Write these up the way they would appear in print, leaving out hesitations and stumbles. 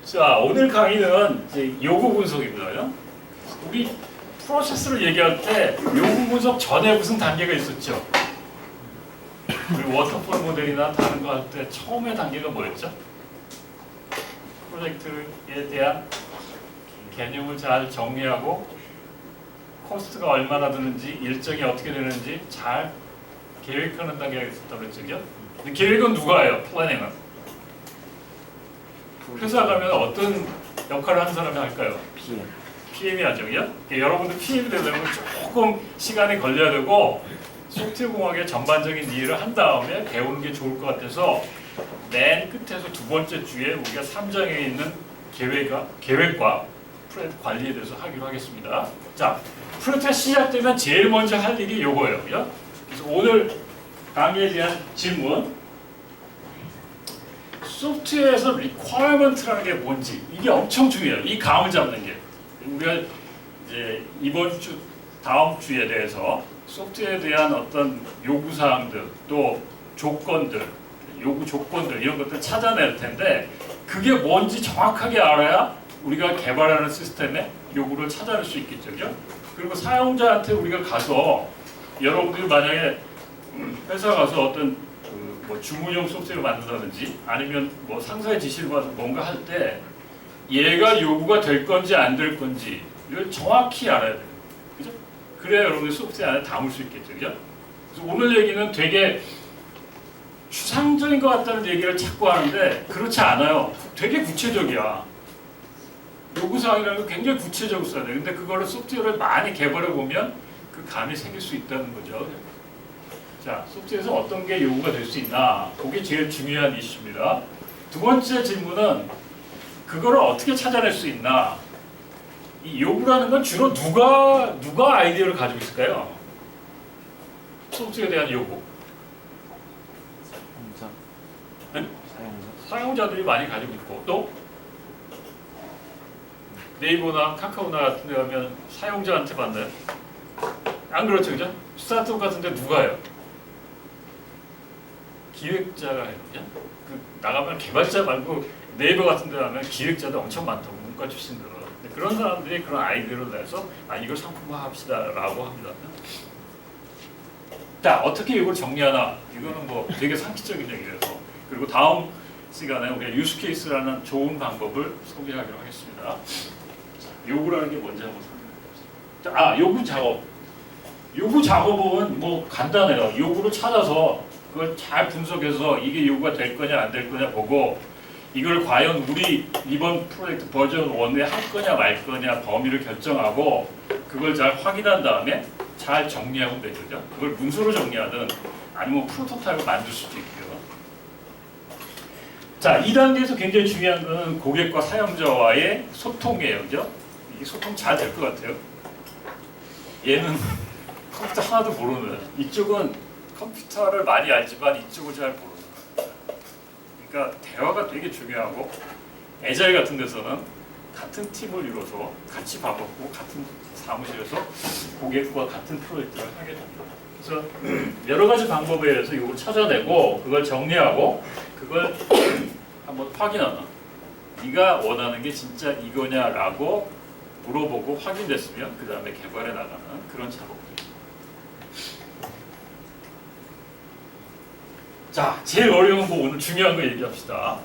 자, 오늘 강의는 이제 요구 분석입니다. 우리 프로세스를 얘기할 때 요구 분석 전에 무슨 단계가 있었죠? 우리 워터폴 모델이나 다른 거 할 때 처음의 단계가 뭐였죠? 프로젝트에 대한 개념을 잘 정리하고 코스트가 얼마나 드는지 일정이 어떻게 되는지 잘 계획하는 단계가 있었다고 그랬죠? 근데 계획은 누가 해요? 플래닝은? 회사 가면 어떤 역할을 하는 사람이 할까요? PM이 하죠, 그죠? 여러분들 PM이 되려면 조금 시간이 걸려야 되고 소프트웨어 공학의 전반적인 이해를 한 다음에 배우는 게 좋을 것 같아서 맨 끝에서 두 번째 주에 우리가 3장에 있는 계획과 프로젝트 관리에 대해서 하기로 하겠습니다. 자, 프로젝트가 시작되면 제일 먼저 할 일이 요거예요, 그죠? 그래서 오늘 강의에 대한 질문, 소프트웨어에서 requirement라는 게 뭔지 이게 엄청 중요해요. 이 감을 잡는 게 우리가 이제 이번 주 다음 주에 대해서 소프트웨어에 대한 어떤 요구 사항들 또 조건들 요구 조건들 이런 것들 찾아낼 텐데 그게 뭔지 정확하게 알아야 우리가 개발하는 시스템의 요구를 찾아낼 수 있겠죠. 그죠? 그리고 사용자한테 우리가 가서 여러분들이 만약에 회사 가서 어떤 뭐 주문용 소프트웨어를 만든다든지 아니면 뭐 상사의 지시를 받아서 뭔가 할 때 얘가 요구가 될 건지 안 될 건지 이걸 정확히 알아야 돼요. 그죠? 그래야 여러분이 소프트웨어 안에 담을 수 있겠죠. 그죠? 그래서 오늘 얘기는 되게 추상적인 것 같다는 얘기를 자꾸 하는데 그렇지 않아요. 되게 구체적이야. 요구사항이라는 건 굉장히 구체적으로 써야 돼. 근데 그거를 소프트웨어를 많이 개발해 보면 그 감이 생길 수 있다는 거죠. 자, 소프트웨어에서 어떤 게 요구가 될 수 있나? 그게 제일 중요한 이슈입니다. 두 번째 질문은 그거를 어떻게 찾아낼 수 있나? 이 요구라는 건 주로 누가 아이디어를 가지고 있을까요? 소프트웨어에 대한 요구. 네? 사용자들이 많이 가지고 있고 또 네이버나 카카오나 같은 데 가면 사용자한테 받나요? 안 그렇죠, 그죠? 스타트업 같은 데 누가 해요? 기획자가 해요. 그냥? 나가면 개발자 말고 네이버 같은 데 가면 기획자도 엄청 많다고 문과 출신들은. 그런 사람들이 그런 아이디어를 내서 이걸 상품화합시다 라고 합니다. 자, 어떻게 이걸 정리하나? 이거는 뭐 되게 상식적인 얘기라서. 그리고 다음 시간에 우리가 유스 케이스라는 좋은 방법을 소개하기로 하겠습니다. 자, 요구라는 게 뭔지 한번 설명해 보겠습니다. 요구 작업. 요구 작업은 뭐 간단해요. 요구를 찾아서 그걸 잘 분석해서 이게 요구가 될 거냐 안 될 거냐 보고 이걸 과연 우리 이번 프로젝트 버전 1에 할 거냐 말 거냐 범위를 결정하고 그걸 잘 확인한 다음에 잘 정리하면 되죠. 그걸 문서로 정리하든 아니면 프로토타입을 만들 수도 있고요. 자, 2단계에서 굉장히 중요한 거는 고객과 사용자와의 소통이에요. 그죠? 이게 소통 잘 될 것 같아요. 얘는 컴퓨터 하나도 모르는 이쪽은 컴퓨터를 많이 알지만 이쪽을 잘 모르는 거예요. 그러니까 대화가 되게 중요하고 애자일 같은 데서는 같은 팀을 이뤄서 같이 밥 먹고 같은 사무실에서 고객과 같은 프로젝트를 하게 됩니다. 그래서 여러 가지 방법에 의해서 이걸 찾아내고 그걸 정리하고 그걸 한번 확인하는 네가 원하는 게 진짜 이거냐라고 물어보고 확인됐으면 그 다음에 개발해 나가는 그런 작업입니다. 자, 제일 어려운 거 오늘 중요한 거 얘기합시다.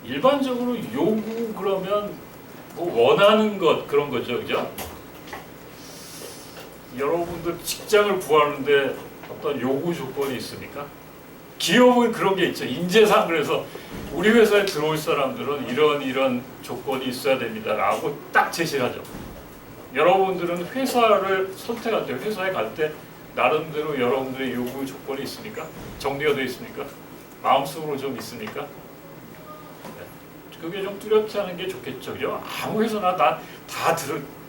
일반적으로 요구 그러면 뭐 원하는 것 그런 거죠, 그죠? 여러분들 직장을 구하는데 어떤 요구 조건이 있습니까? 기업은 그런 게 있죠. 인재상 그래서 우리 회사에 들어올 사람들은 이런 조건이 있어야 됩니다라고 딱 제시를 하죠. 여러분들은 회사를 선택할 때, 회사에 갈 때 나름대로 여러분들의 요구 조건이 있습니까? 정리가 되어 있습니까? 마음속으로 좀 있습니까? 네. 그게 좀 뚜렷히 하는 게 좋겠죠. 그죠? 아무 회사나 다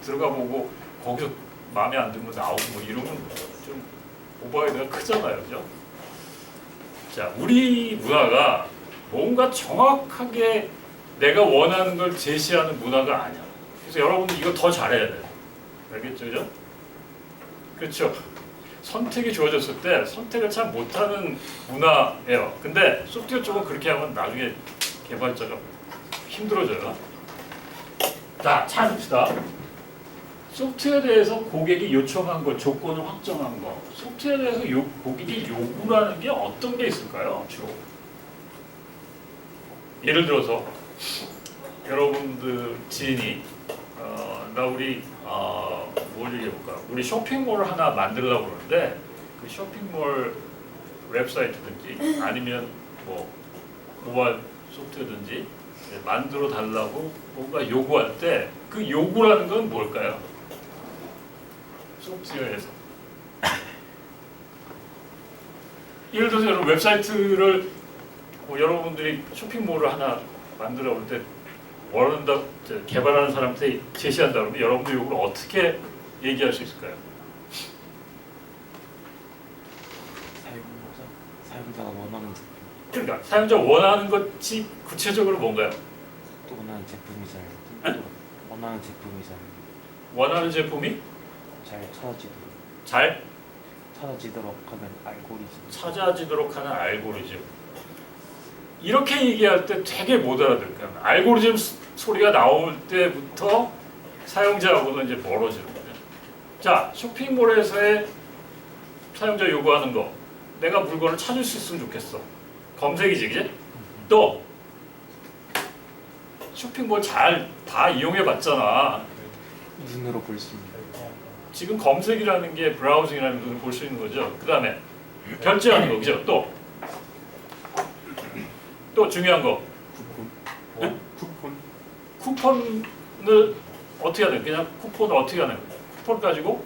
들어가 보고 거기서 마음에 안 들면 나오고 뭐 이러면 좀 오버헤드가 크잖아요. 그죠? 자, 우리 문화가 뭔가 정확하게 내가 원하는 걸 제시하는 문화가 아니야. 그래서 여러분들 이거 더 잘해야 돼요. 알겠죠? 그죠? 그렇죠? 선택이 주어졌을 때 선택을 잘 못하는 문화예요. 근데 소프트웨어 쪽은 그렇게 하면 나중에 개발자가 힘들어져요. 자, 찾읍시다. 소프트웨어에 대해서 고객이 요청한 것, 조건을 확정한 것. 소프트웨어에 대해서 고객이 요구하는 게 어떤 게 있을까요? 주로. 예를 들어서 여러분들 지인이 나 우리 뭘 얘기해볼까? 우리 쇼핑몰 하나 만들려고 그러는데 그 쇼핑몰 웹사이트든지 아니면 뭐 모바일 소프트웨어든지 만들어 달라고 뭔가 요구할 때 그 요구라는 건 뭘까요? 소프트웨어에서 예를 들어서 여러분 웹사이트를 여러분들이 쇼핑몰을 하나 만들어 볼 때 원한다 개발하는 사람한테 제시한다 그러면 여러분들 요구를 어떻게 얘기할 수 있을까요? 사용자가 원하는 제품. 그러니까 사용자 원하는 것이 구체적으로 뭔가요? 또 원하는 제품이 원하는 제품이 원하는 제품이 잘 찾아지도록 잘 하는 알고리즘. 찾아지도록 하는 알고리즘. 이렇게 얘기할 때 되게 못 알아들어요. 알고리즘 소리가 나올 때부터 사용자하고는 이제 멀어지는 거예요. 자, 쇼핑몰에서의 사용자 요구하는 거. 내가 물건을 찾을 수 있으면 좋겠어. 검색이지, 그지? 또 쇼핑몰 잘 다 이용해 봤잖아. 눈으로 볼 수 있는. 지금 검색이라는 게 브라우징이라는 걸 볼 수 있는 거죠. 그 다음에 결제하는 거, 그죠? 또 중요한 거. 네? 쿠폰을 어떻게 하는? 그냥 쿠폰을 어떻게 하는? 쿠폰 가지고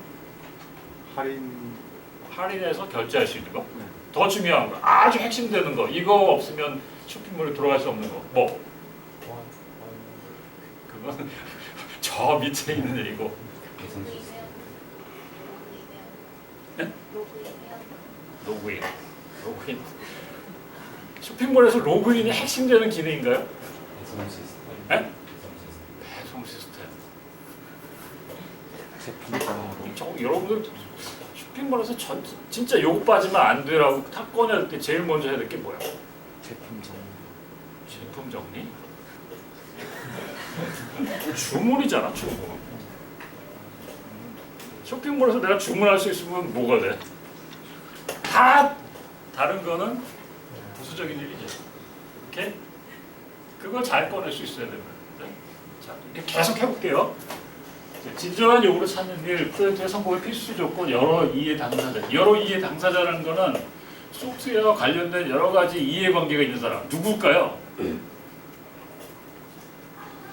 할인해서 결제할 수 있는 거. 네. 더 중요한 거, 아주 핵심되는 거. 이거 없으면 쇼핑몰에 들어갈 수 없는 거. 뭐? 그건 저 밑에 있는 일이고. 네? 로그인. 쇼핑몰에서 로그인이 핵심되는 기능인가요? 배송 시스템. 네? 배송 시스템. 제품성으로. 여러분들 쇼핑몰에서 진짜 요거 빠지면 안 돼라고 탁 꺼낼 때 제일 먼저 해야 될 게 뭐야? 제품 정리? 주문이잖아, 주문. 쇼핑몰에서 내가 주문할 수 있으면 뭐가 돼? 다 다른 거는 부수적인 일이지. 오케이? 그걸 잘 꺼낼 수 있어야 됩니다. 자, 이렇게 계속 해볼게요. 진정한 요구를 찾는 일, 프로젝트의 성공의 필수 조건, 여러 이해 당사자. 여러 이해 당사자라는 거는 소프트웨어와 관련된 여러 가지 이해관계가 있는 사람. 누굴까요?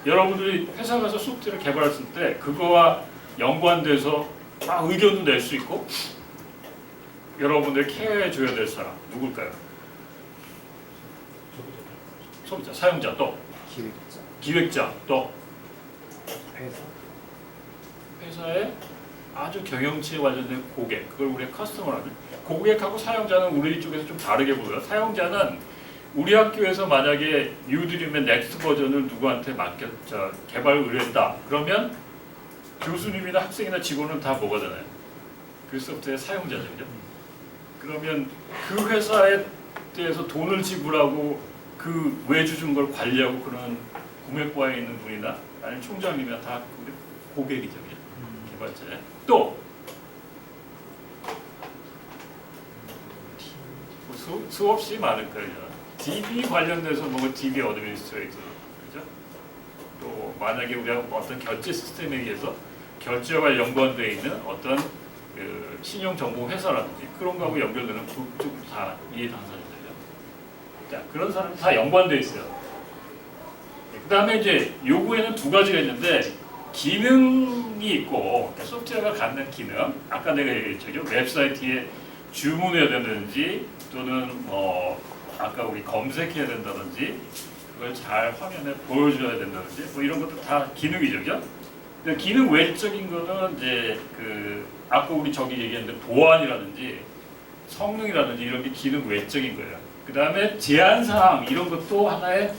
여러분들이 회사 가서 소프트웨어를 개발했을 때 그거와 연관돼서 막 의견도 낼 수 있고 여러분들 케어해 줘야 될 사람. 누굴까요? 소비자, 사용자, 또 기획자, 또 회사의 아주 경영치에 관련된 고객, 그걸 우리가 커스터머라는. 고객하고 사용자는 우리 쪽에서 좀 다르게 보여요. 사용자는 우리 학교에서 만약에 유드림의 넥스트 버전을 누구한테 개발 의뢰했다. 그러면 교수님이나 학생이나 직원은 다 뭐가 되나요? 그 소프트웨어의 사용자죠. 그러면 그 회사에 대해서 돈을 지불하고 그 외주 준 걸 관리하고 그런 구매과에 있는 분이나 아니면 총장님이나 다 고객이죠. 개발자. 또 수없이 많을 거예요. DB 관련돼서 뭐 DB 어드미니스트레이터, 그죠? 또 만약에 우리가 어떤 결제 시스템에 의해서 결제와 연관되어 있는 어떤 그 신용 정보 회사라든지 그런 거하고 연결되는 그쪽도 다 이해 당사자들이죠. 자, 그런 사람 다 연관되어 있어요. 그다음에 이제 요구에는 두 가지가 있는데 기능이 있고 소프트웨어가 갖는 기능. 아까 내가 얘기했죠. 웹사이트에 주문해야 된다든지 또는 아까 우리 검색해야 된다든지 그걸 잘 화면에 보여줘야 된다든지 뭐 이런 것도 다 기능이죠, 그죠? 기능 외적인 거는 이제 그 아까 우리 저기 얘기했는데 보안이라든지 성능이라든지 이런 게 기능 외적인 거예요. 그 다음에 제한 사항 이런 것도 하나의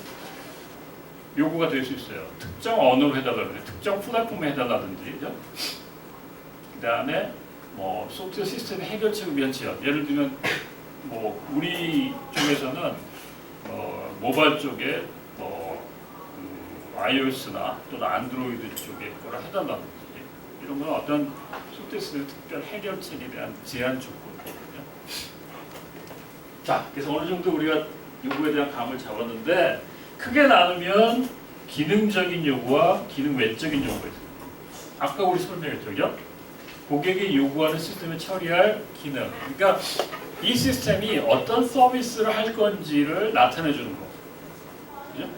요구가 될 수 있어요. 특정 언어로 해달라든지 특정 플랫폼에 해달라든지, 그죠? 그 다음에 뭐 소프트웨어 시스템 해결책을 위한 지원. 예를 들면 뭐 우리 쪽에서는 모바일 쪽에 iOS나 또는 안드로이드 쪽에 거를 해달라는 거지. 이런 건 어떤 소프트웨어 시스템 특별 해결책에 대한 제한 조건이거든요. 자, 그래서 어느 정도 우리가 요구에 대한 감을 잡았는데 크게 나누면 기능적인 요구와 기능 외적인 요구가 있습니다. 아까 우리 설명했죠, 고객이 요구하는 시스템에 처리할 기능. 그러니까 이 시스템이 어떤 서비스를 할 건지를 나타내 주는 거. 그죠?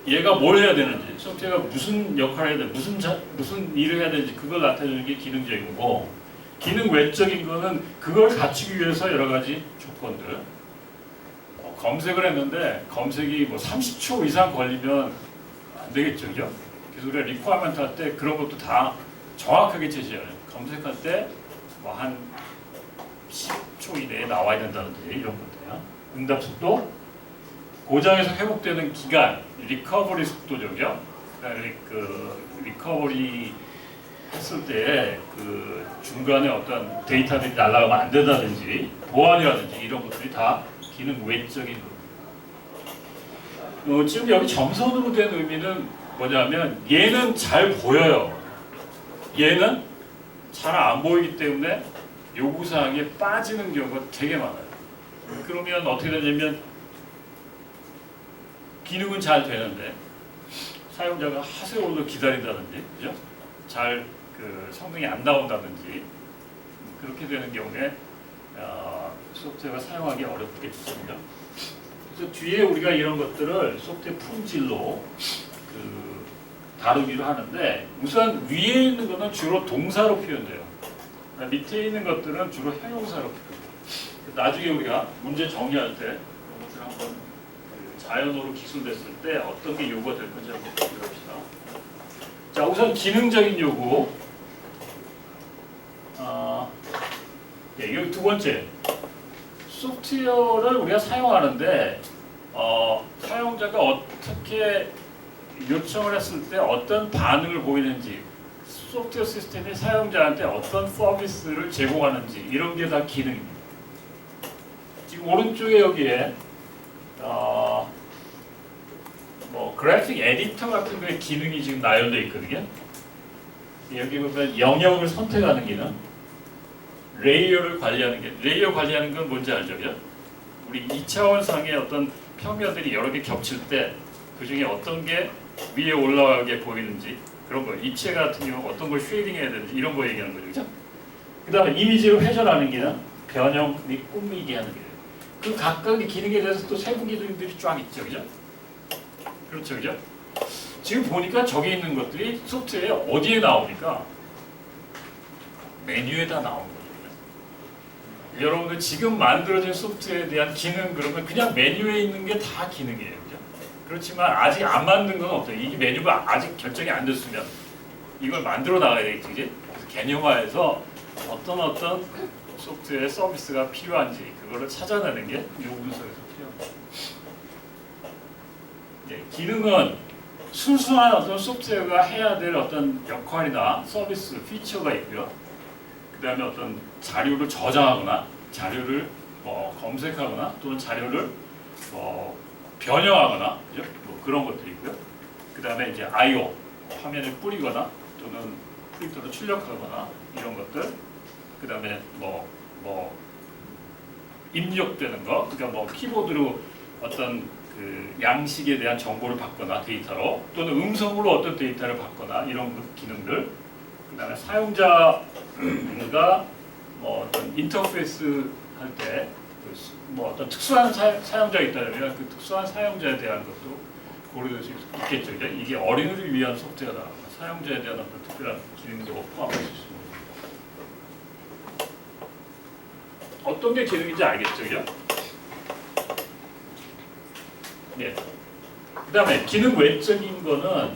얘가 뭘 해야 되는지, 소프트웨어가 무슨 역할을 해야 되는지, 무슨 일을 해야 되는지 그걸 나타내는 게 기능적인 거고, 기능 외적인 거는 그걸 갖추기 위해서 여러 가지 조건들. 검색을 했는데 검색이 뭐 30초 이상 걸리면 안 되겠죠, 그죠? 그래서 우리가 리퀘어먼트 할 때 그런 것도 다 정확하게 제시해요. 검색할 때 뭐 한 10초 이내에 나와야 된다든지 이런 것들이야. 응답 속도, 고장에서 회복되는 기간, 리커버리 속도적이요. 그다음에 그 리커버리 했을 때 그 중간에 어떤 데이터들이 날아가면 안 된다든지 보안이라든지 이런 것들이 다 기능 외적인 의미. 지금 여기 점선으로 된 의미는 뭐냐면 얘는 잘 보여요. 얘는 잘 안 보이기 때문에 요구사항에 빠지는 경우가 되게 많아요. 그러면 어떻게 되냐면 기능은 잘 되는데 사용자가 하세요를 기다린다든지, 그죠? 잘 그 성능이 안 나온다든지 그렇게 되는 경우에 소프트웨어가 사용하기 어렵겠죠. 그래서 뒤에 우리가 이런 것들을 소프트웨어 품질로 다루기로 하는데 우선 위에 있는 것은 주로 동사로 표현돼요. 밑에 있는 것들은 주로 형용사로 표현돼요. 나중에 우리가 문제 정리할 때 이것을 한번 자연어로 기술됐을 때 어떤 게 요구가 될 건지 한번 보봅시다. 자, 우선 기능적인 요구. 여기 두 번째. 소프트웨어를 우리가 사용하는데 사용자가 어떻게 요청을 했을 때 어떤 반응을 보이는지, 소프트웨어 시스템이 사용자한테 어떤 서비스를 제공하는지 이런 게 다 기능입니다. 지금 오른쪽에 여기에 뭐 그래픽 에디터 같은 거에 기능이 지금 나열되어 있거든요. 여기 보면 영역을 선택하는 기능, 레이어를 관리하는 게, 레이어 관리하는 건 뭔지 알죠? 우리 2차원상의 어떤 평면들이 여러 개 겹칠 때 그 중에 어떤 게 위에 올라가게 보이는지 그런 거, 입체 같은 경우 어떤 걸 쉐이딩해야 되는지 이런 거 얘기하는 거죠, 그죠? 그 다음에 이미지로 회전하는 기능, 변형 및 꾸미게 하는 기능. 그 각각의 기능에 대해서 또 세부 기능들이 쫙 있죠, 그죠? 그렇죠, 그죠? 지금 보니까 저기 있는 것들이 소프트웨어에 어디에 나오니까 메뉴에다 나오는 거죠. 여러분들 지금 만들어진 소프트웨어에 대한 기능 그러면 그냥 메뉴에 있는 게 다 기능이에요, 그죠? 그렇지만 아직 안 만든 건 없어요. 이 메뉴가 아직 결정이 안 됐으면 이걸 만들어 나가야 되겠지, 그지? 그래서 개념화해서 어떤 소프트웨어 서비스가 필요한지 그거를 찾아내는 게 요구서에서 필요합니다. 기능은 순수한 어떤 소프트웨어가 해야 될 어떤 역할이나 서비스, 피처가 있고요. 그 다음에 어떤 자료를 저장하거나 자료를 검색하거나 또는 자료를 변형하거나, 그죠? 뭐 그런 것들이 있고요. 그 다음에 이제 I/O 화면에 뿌리거나 또는 프린터로 출력하거나 이런 것들. 그 다음에 입력되는 거, 그러니까 뭐 키보드로 어떤 그 양식에 대한 정보를 받거나 데이터로, 또는 음성으로 어떤 데이터를 받거나 이런 기능들. 그 다음에 사용자가 뭐 어떤 인터페이스 할 때 뭐 어떤 특수한 사용자가 있다면 그 특수한 사용자에 대한 것도 고려될 수 있겠죠. 이게 어린이를 위한 소프트웨어다. 사용자에 대한 어떤 특별한 기능도 포함할 수 있습니다. 어떤 게 기능인지 알겠죠, 그죠? 네. 그 다음에 기능 외적인 거는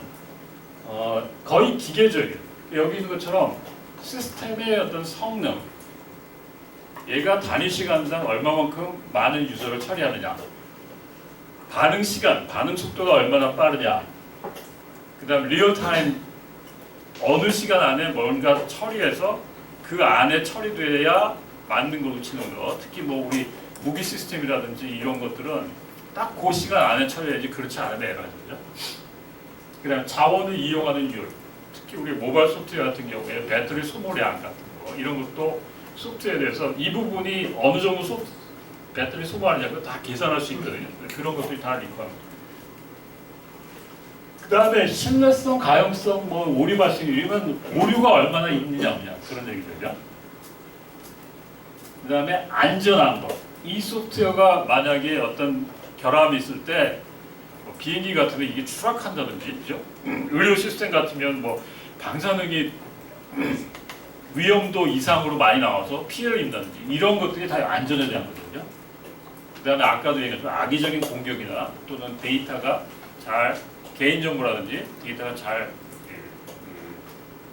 거의 기계적이에요. 여기 있는 것처럼 시스템의 어떤 성능, 얘가 단위 시간당 얼마만큼 많은 유저를 처리하느냐, 반응 시간, 반응 속도가 얼마나 빠르냐, 그 다음 리얼타임 어느 시간 안에 뭔가 처리해서 그 안에 처리돼야 맞는 걸로 치는 거. 특히 뭐 우리 무기 시스템이라든지 이런 것들은 딱 그 시간 안에 처리해야지 그렇지 않으면 에러죠. 그다음 자원을 이용하는 율. 특히 우리 모바일 소프트웨어 같은 경우에 배터리 소모량 같은 거 이런 것도 소프트웨어에 대해서 이 부분이 어느 정도 배터리 소모하느냐고 다 계산할 수 있거든요. 그런 것들이 다 리퀘어입니다. 그 다음에 신뢰성, 가용성, 뭐 오류 발생률이면 오류가 얼마나 있느냐 없냐 그런 얘기들이죠. 그 다음에 안전한 것. 이 소프트웨어가 만약에 어떤 결함이 있을 때 뭐 비행기 같으면 이게 추락한다든지, 그죠? 의료 시스템 같으면 뭐 방사능이 위험도 이상으로 많이 나와서 피해를 입는다든지 이런 것들이 다 안전에 대한 거거든요. 그 다음에 아까도 얘기했지만 악의적인 공격이나 또는 데이터가 잘 개인정보라든지 데이터가 잘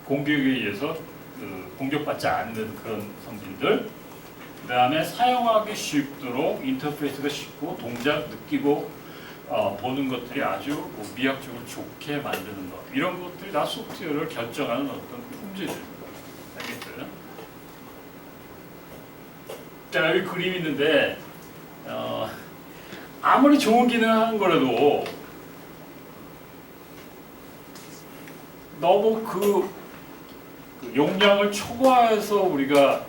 공격에 의해서 공격받지 않는 그런 성질들. 그 다음에 사용하기 쉽도록 인터페이스가 쉽고 동작 느끼고 보는 것들이 아주 뭐 미학적으로 좋게 만드는 것. 이런 것들이 다 소프트웨어를 결정하는 어떤 품질입니다. 알겠어요? 자, 여기 그림이 있는데 아무리 좋은 기능을 하는 거라도 너무 그 용량을 초과해서 우리가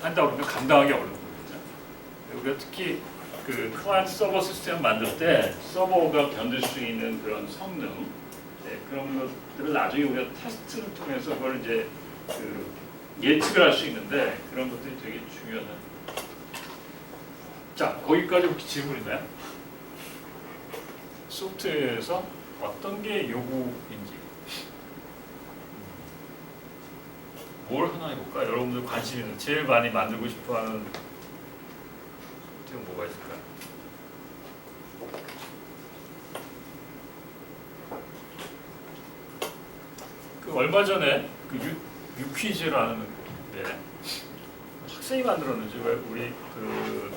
한다 그러면 감당하기 어려운 거거든요. 우리가 특히 그 클라이언트 서버 시스템 만들 때 서버가 견딜 수 있는 그런 성능, 그런 것들을 나중에 우리가 테스트를 통해서 그걸 이제 예측을 할 수 있는데 그런 것들이 되게 중요하다. 자, 거기까지 혹시 질문 있나요? 소프트웨어에서 어떤 게 요구인지 뭘 하나 해볼까? 여러분들 관심 있는 제일 많이 만들고 싶어하는 소프트웨어 뭐가 있을까요? 그 얼마 전에 그 유퀴즈라는 데 학생이 만들었는지 왜 우리 그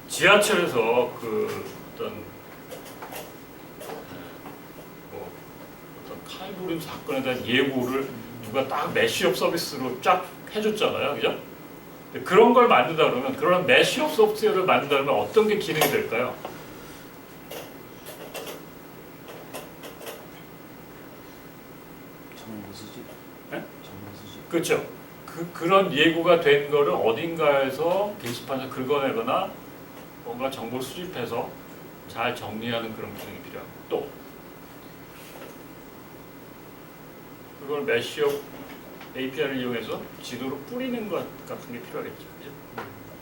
지하철에서 그 어떤 칼부림 사건에 대한 예고를 누가 딱 메시업 서비스로 쫙 해줬잖아요, 그죠? 그런 걸 만든다 그러면 그런 메시업 소프트웨어를 만든다 그러면 어떤 게 기능이 될까요? 정보 수집. 네? 정보 수집. 그렇죠. 그런 예고가 된 거를 어딘가에서 게시판에 긁어내거나 뭔가 정보를 수집해서 잘 정리하는 그런 기능이 필요하고 또 그걸 메시업 API를 이용해서 지도로 뿌리는 것 같은 게 필요하겠죠. 그죠?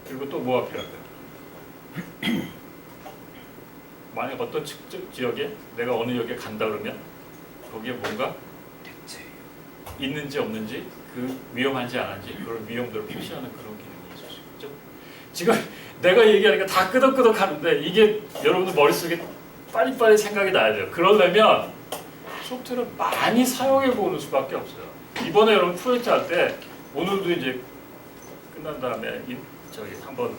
그리고 또 뭐가 필요할까요? 만약 어떤 지역에 내가 어느 역에 간다 그러면 거기에 뭔가 대체 있는지 없는지 그 위험한지 안 한지 그걸 위험도를 표시하는 그런 기능이 있을 수 있죠. 지금 내가 얘기하니까 다 끄덕끄덕 하는데 이게 여러분들 머릿속에 빨리빨리 생각이 나야 돼요. 그러려면 소프트웨어를 많이 사용해 보는 수밖에 없어요. 이번에 여러분 프로젝트 할 때 오늘도 이제 끝난 다음에 저기 한번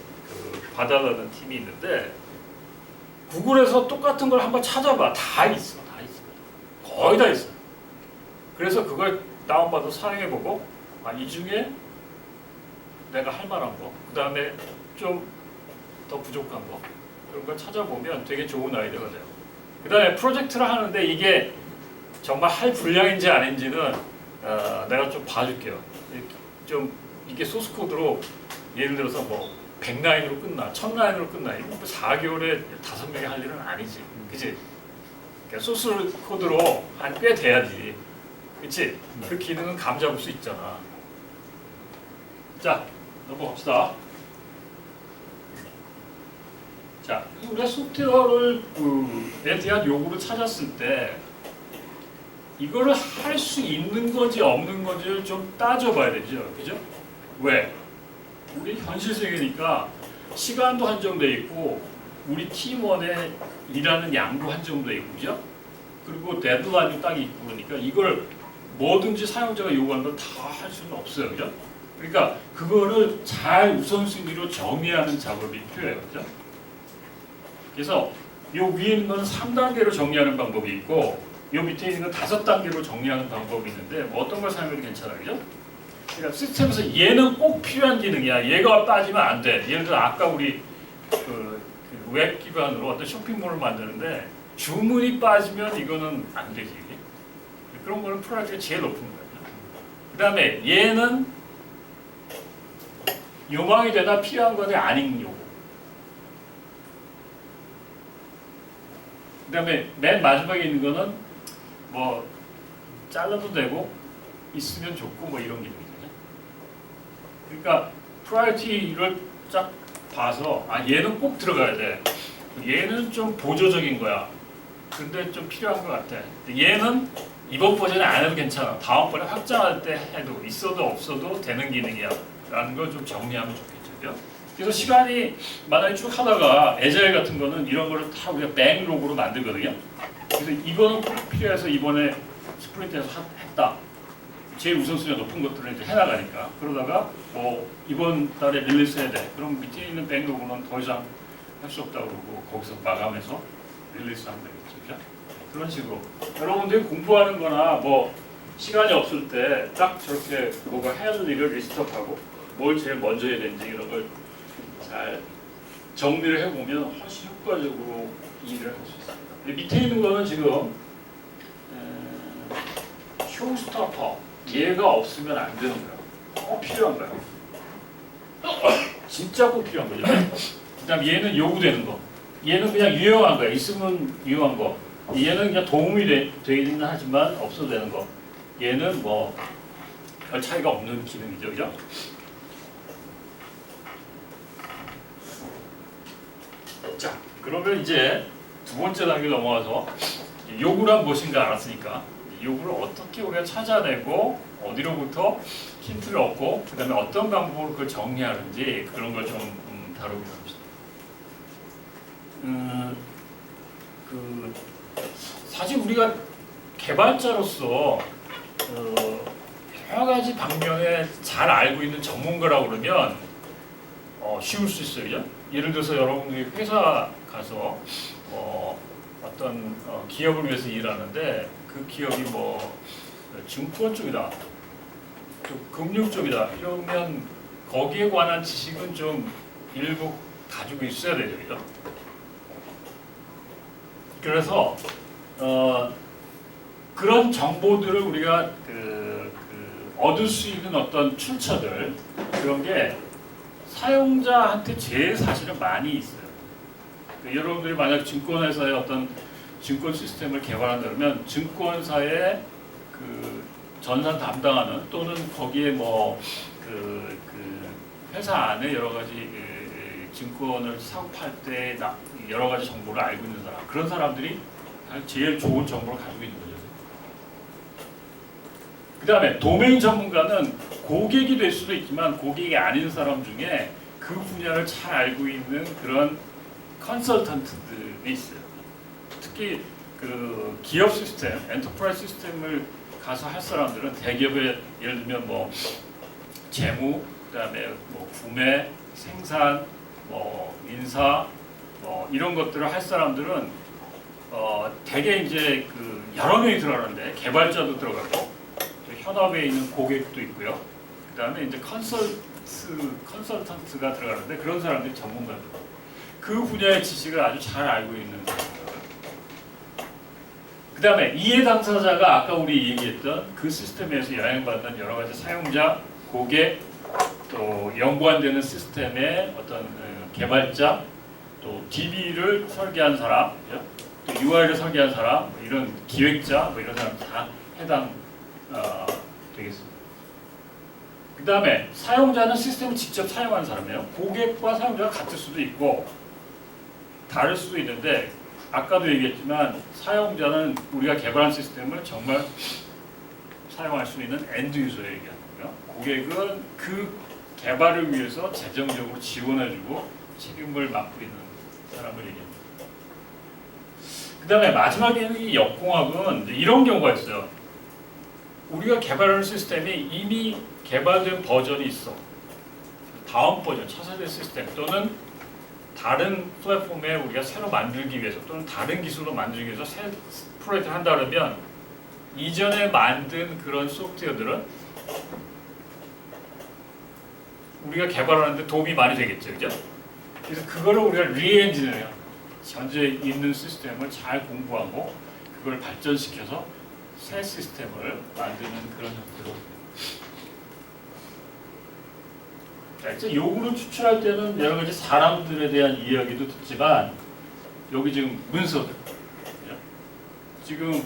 봐달라는 팀이 있는데 구글에서 똑같은 걸 한번 찾아봐. 다 있어. 거의 다 있어. 그래서 그걸 다운받아서 사용해 보고 이 중에 내가 할 만한 거, 그 다음에 좀 더 부족한 거 그런 걸 찾아보면 되게 좋은 아이디어가 돼요. 그 다음에 프로젝트를 하는데 이게 정말 할 분량인지 아닌지는 내가 좀 봐줄게요. 좀 이게 소스 코드로 예를 들어서 뭐 100라인으로 끝나, 1000라인으로 끝나. 이거 뭐 4개월에 5명이 할 일은 아니지, 그치? 그러니까 소스 코드로 한 꽤 돼야지, 그치? 그 기능은 감 잡을 수 있잖아. 자, 넘어갑시다. 자, 우리가 소프트웨어에 대한 요구를 찾았을 때 이거를 할 수 있는 건지 없는 건지를 좀 따져봐야 되죠, 그죠? 왜? 우리 현실 세계니까 시간도 한정돼 있고 우리 팀원의 일하는 양도 한정돼 있고, 그죠? 그리고 데드라인도 딱 있고 그러니까 이걸 뭐든지 사용자가 요구하는 걸 다 할 수는 없어요, 그죠? 그러니까 그거를 잘 우선순위로 정리하는 작업이 필요해요, 그죠? 그래서 요 위에 있는 건 3단계로 정리하는 방법이 있고 요 밑에 있는 건 5단계로 정리하는 방법이 있는데 뭐 어떤 걸 사용해도 괜찮아요, 그죠? 그러니까 시스템에서 얘는 꼭 필요한 기능이야. 얘가 빠지면 안 돼. 예를 들어 아까 우리 웹 기반으로 어떤 쇼핑몰을 만드는데 주문이 빠지면 이거는 안 되지. 그런 거는 프라이어티가 제일 높은 거예요. 그 다음에 얘는 요망이 되다 필요한 거는 아닌 요구. 그 다음에 맨 마지막에 있는 거는 뭐 잘라도 되고 있으면 좋고 뭐 이런 기능이거든요. 그러니까 프라이어티를 쫙 봐서 아 얘는 꼭 들어가야 돼. 얘는 좀 보조적인 거야. 근데 좀 필요한 것 같아. 얘는 이번 버전에 안 해도 괜찮아. 다음번에 확장할 때 해도 있어도 없어도 되는 기능이야. 라는 걸 좀 정리하면 좋겠죠. 그래서 시간이 만약에 쭉 하다가 에자일 같은 거는 이런 거를 다 우리가 백로그로 만들거든요. 그래서 이거는 꼭 필요해서 이번에 스프린트에서 했다. 제일 우선순위가 높은 것들을 이제 해나가니까. 그러다가 뭐 이번 달에 릴리스 해야 돼. 그럼 밑에 있는 백로그는 더 이상 할 수 없다고 그러고 거기서 마감해서 릴리스 하면 되겠죠. 그런 식으로 여러분들이 공부하는 거나 뭐 시간이 없을 때 딱 저렇게 뭐가 해야 할 일을 리스트업하고 뭘 제일 먼저 해야 되는지 이런 걸 잘 정리를 해보면 훨씬 효과적으로 일을 할 수 있습니다. 밑에 있는 거는 지금 쇼스토퍼 얘가 없으면 안 되는 거예요. 꼭 필요한 거예요. 진짜 꼭 필요한 거죠. 그 다음 얘는 요구되는 거. 얘는 그냥 유용한 거야. 있으면 유용한 거. 얘는 그냥 도움이 되기는 하지만 없어도 되는 거. 얘는 뭐 별 차이가 없는 기능이죠, 그죠? 자, 그러면 이제 두 번째 단계 넘어가서 요구란 무엇인가 알았으니까 요구를 어떻게 우리가 찾아내고 어디로부터 힌트를 얻고 그 다음에 어떤 방법으로 그걸 정리하는지 그런 걸 좀 다루기로 합시다. 사실 우리가 개발자로서 여러 가지 방면에 잘 알고 있는 전문가라고 그러면 쉬울 수 있어요. 그죠? 예를 들어서 여러분들이 회사 가서 어떤 기업을 위해서 일하는데 그 기업이 뭐 증권 쪽이다, 또 금융 쪽이다 이러면 거기에 관한 지식은 좀 일부 가지고 있어야 되죠. 그죠? 그래서 그런 정보들을 우리가 얻을 수 있는 어떤 출처들 그런 게 사용자한테 제일 사실은 많이 있어요. 여러분들이 만약 증권회사의 어떤 증권 시스템을 개발한다 그러면 증권사의 그 전산 담당하는 또는 거기에 뭐 회사 안에 여러 가지 증권을 사고 팔 때 여러 가지 정보를 알고 있는 사람 그런 사람들이 제일 좋은 정보를 가지고 있는 거죠. 그 다음에 도메인 전문가는 고객이 될 수도 있지만 고객이 아닌 사람 중에 그 분야를 잘 알고 있는 그런 컨설턴트들이 있어요. 특히 그 기업 시스템, 엔터프라이즈 시스템을 가서 할 사람들은 대기업에 예를 들면 뭐 재무, 그다음에 뭐 구매, 생산, 뭐 인사, 뭐 이런 것들을 할 사람들은 대개 이제 그 여러 명이 들어가는데 개발자도 들어가고 현업에 있는 고객도 있고요. 그다음에 이제 컨설턴트가 들어가는데 그런 사람들이 전문가들. 그 분야의 지식을 아주 잘 알고 있는 사람들. 그다음에 이해 당사자가 아까 우리 얘기했던 그 시스템에서 영향받는 여러 가지 사용자, 고객, 또 연관되는 시스템의 어떤 개발자, 또 DB를 설계한 사람, 또 UI를 설계한 사람, 뭐 이런 기획자, 뭐 이런 사람 다 해당 되겠습니다. 그 다음에 사용자는 시스템을 직접 사용하는 사람이에요. 고객과 사용자가 같을 수도 있고 다를 수도 있는데 아까도 얘기했지만 사용자는 우리가 개발한 시스템을 정말 사용할 수 있는 엔드 유저에 얘기하는 거고요. 고객은 그 개발을 위해서 재정적으로 지원해주고 책임을 맡고 있는 사람을 얘기합니다. 그 다음에 마지막에는 이 역공학은 이런 경우가 있어요. 우리가 개발하는 시스템이 이미 개발된 버전이 있어. 다음 버전, 차세대 시스템 또는 다른 플랫폼에 우리가 새로 만들기 위해서 또는 다른 기술로 만들기 위해서 새 프로젝트를 한다 그러면 이전에 만든 그런 소프트웨어들은 우리가 개발하는데 도움이 많이 되겠죠, 그죠? 그래서 그거를 우리가 리엔지니어링, 현재 있는 시스템을 잘 공부하고 그걸 발전시켜서 새 시스템을 만드는 그런 형태로. 자, 이제 요구를 추출할 때는 여러 가지 사람들에 대한 이야기도 듣지만 여기 지금 문서들, 그죠? 지금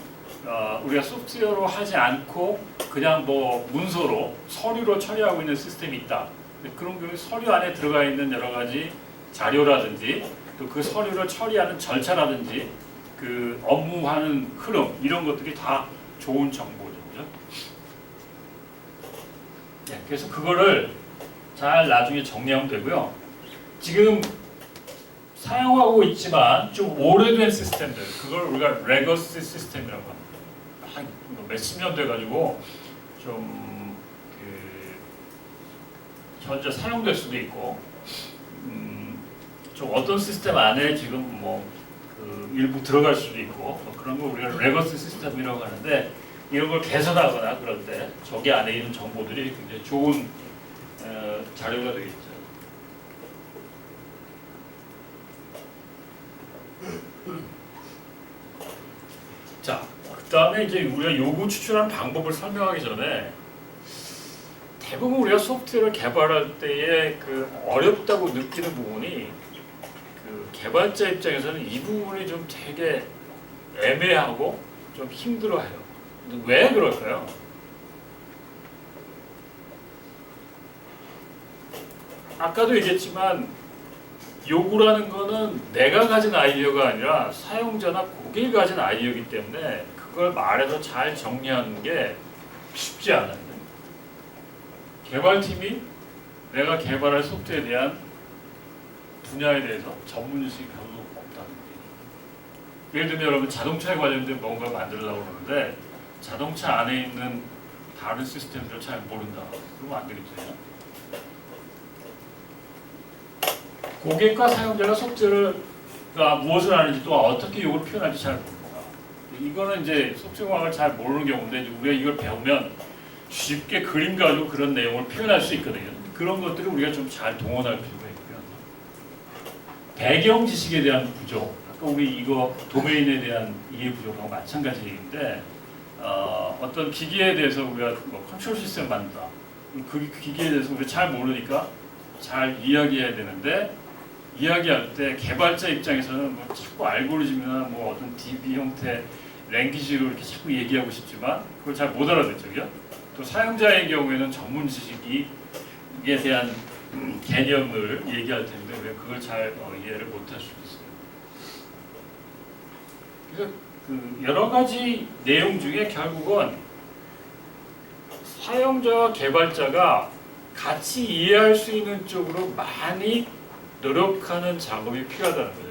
우리가 소프트웨어로 하지 않고 그냥 뭐 문서로 서류로 처리하고 있는 시스템이 있다. 그런 경우 서류 안에 들어가 있는 여러 가지 자료라든지 또 그 서류를 처리하는 절차라든지 그 업무하는 흐름 이런 것들이 다 좋은 정보죠. 그죠? 네, 그래서 그거를 잘 나중에 정리하면 되고요. 지금 사용하고 있지만 좀 오래된 시스템들, 그걸 우리가 레거시 시스템이라고 합니다. 한 몇십 년 돼가지고 좀 현재 사용될 수도 있고, 좀 어떤 시스템 안에 지금 그 일부 들어갈 수도 있고 뭐 그런 걸 우리가 레거시 시스템이라고 하는데 이런 걸 개선하거나 그럴 때 저기 안에 있는 정보들이 굉장히 좋은 자료가 되겠죠. 자, 그 다음에 이제 우리가 요구 추출하는 방법을 설명하기 전에 대부분 우리가 소프트웨어를 개발할 때에 그 어렵다고 느끼는 부분이 그 개발자 입장에서는 이 부분이 좀 되게 애매하고 좀 힘들어해요. 근데 왜 그럴까요? 아까도 얘기했지만 요구라는 거는 내가 가진 아이디어가 아니라 사용자나 고객이 가진 아이디어이기 때문에 그걸 말해서 잘 정리하는 게 쉽지 않아요. 개발팀이 내가 개발할 소프트웨어에 대한 분야에 대해서 전문 지식이 별로 없다는 얘기. 예를 들면 여러분 자동차에 관련된 뭔가를 만들려고 그러는데 자동차 안에 있는 다른 시스템들을 잘 모른다. 그러면 안 되겠죠. 고객과 사용자가 소프트웨어가 무엇을 하는지 또 어떻게 이걸 표현할지 잘 모릅니다. 이거는 이제 소프트웨어를 잘 모르는 경우인데 우리가 이걸 배우면 쉽게 그림 가지고 그런 내용을 표현할 수 있거든요. 그런 것들을 우리가 좀 잘 동원할 필요가 있고요. 배경 지식에 대한 부족, 아까 우리 이거 도메인에 대한 이해 부족하고 마찬가지 얘기인데 어떤 기기에 대해서 우리가 뭐 컨트롤 시스템 만든다. 그 기기에 대해서 우리가 잘 모르니까 잘 이야기해야 되는데 이야기할 때 개발자 입장에서는 뭐 자꾸 알고리즘이나 뭐 어떤 DB 형태 랭귀지로 이렇게 자꾸 얘기하고 싶지만 그걸 잘 못 알아듣죠. 그죠? 또 사용자의 경우에는 전문 지식에 대한 개념을 얘기할 텐데 우리가 그걸 잘 이해를 못할 수도 있어요. 그래서 그 여러 가지 내용 중에 결국은 사용자와 개발자가 같이 이해할 수 있는 쪽으로 많이 노력하는 작업이 필요하다는 거죠.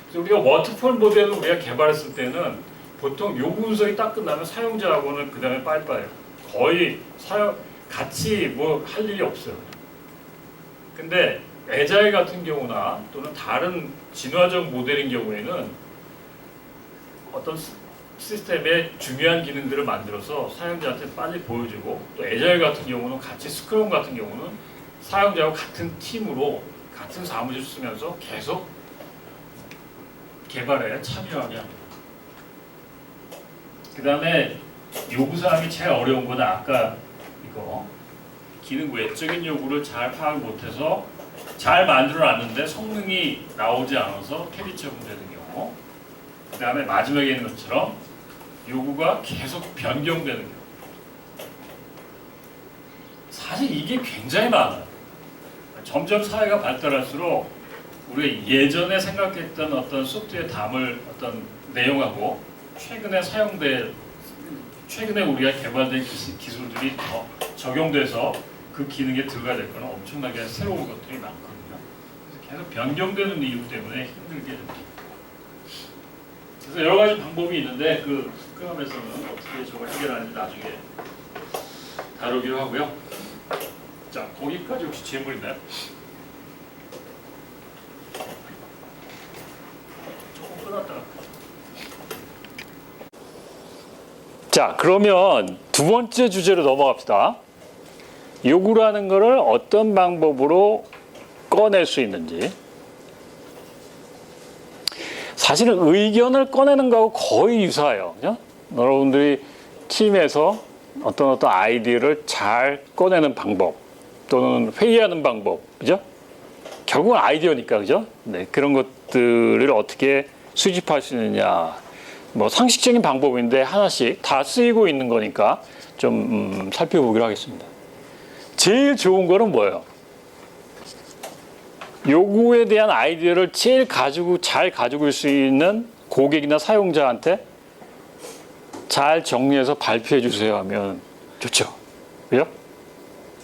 그래서 우리가 워터폴 모델을 우리가 개발했을 때는 보통 요구 분석이 딱 끝나면 사용자하고는 그 다음에 빠이빠이 거의 같이 뭐 할 일이 없어요. 근데 애자일 같은 경우나 또는 다른 진화적 모델인 경우에는 어떤 시스템의 중요한 기능들을 만들어서 사용자한테 빨리 보여주고 또 애자일 같은 경우는 같이 스크럼 같은 경우는 사용자와 같은 팀으로 같은 사무실 쓰면서 계속 개발에 참여하게 합니다. 그 다음에 요구사항이 제일 어려운 건 아까 이거 기능 외적인 요구를 잘 파악 못해서 잘 만들어놨는데 성능이 나오지 않아서 캐리 처분되는 경우, 그 다음에 마지막에 있는 것처럼 요구가 계속 변경되는 경우. 사실 이게 굉장히 많아요. 점점 사회가 발달할수록 우리가 예전에 생각했던 어떤 소프트웨어에 담을 어떤 내용하고 최근에 우리가 개발된 기술들이 더 적용돼서 그 기능에 들어가야 될 거는 엄청나게 새로운 것들이 많거든요. 그래서 계속 변경되는 이유 때문에 힘들게 됩니다. 그래서 여러 가지 방법이 있는데 그 스크럼에서는 어떻게 저걸 해결하는지 나중에 다루기로 하고요. 자, 거기까지 혹시 질문 있나요? 조금 끊었다가. 자, 그러면 두 번째 주제로 넘어갑시다. 요구를 하는 거를 어떤 방법으로 꺼낼 수 있는지. 사실은 의견을 꺼내는 거하고 거의 유사해요. 그죠? 여러분들이 팀에서 어떤 아이디어를 잘 꺼내는 방법 또는 회의하는 방법, 그죠? 결국은 아이디어니까, 그죠? 네, 그런 것들을 어떻게 수집할 수 있느냐. 뭐 상식적인 방법인데 하나씩 다 쓰이고 있는 거니까 좀 살펴보기로 하겠습니다. 제일 좋은 거는 뭐예요? 요구에 대한 아이디어를 제일 잘 가지고 올 수 있는 고객이나 사용자한테 잘 정리해서 발표해 주세요 하면 좋죠. 그죠?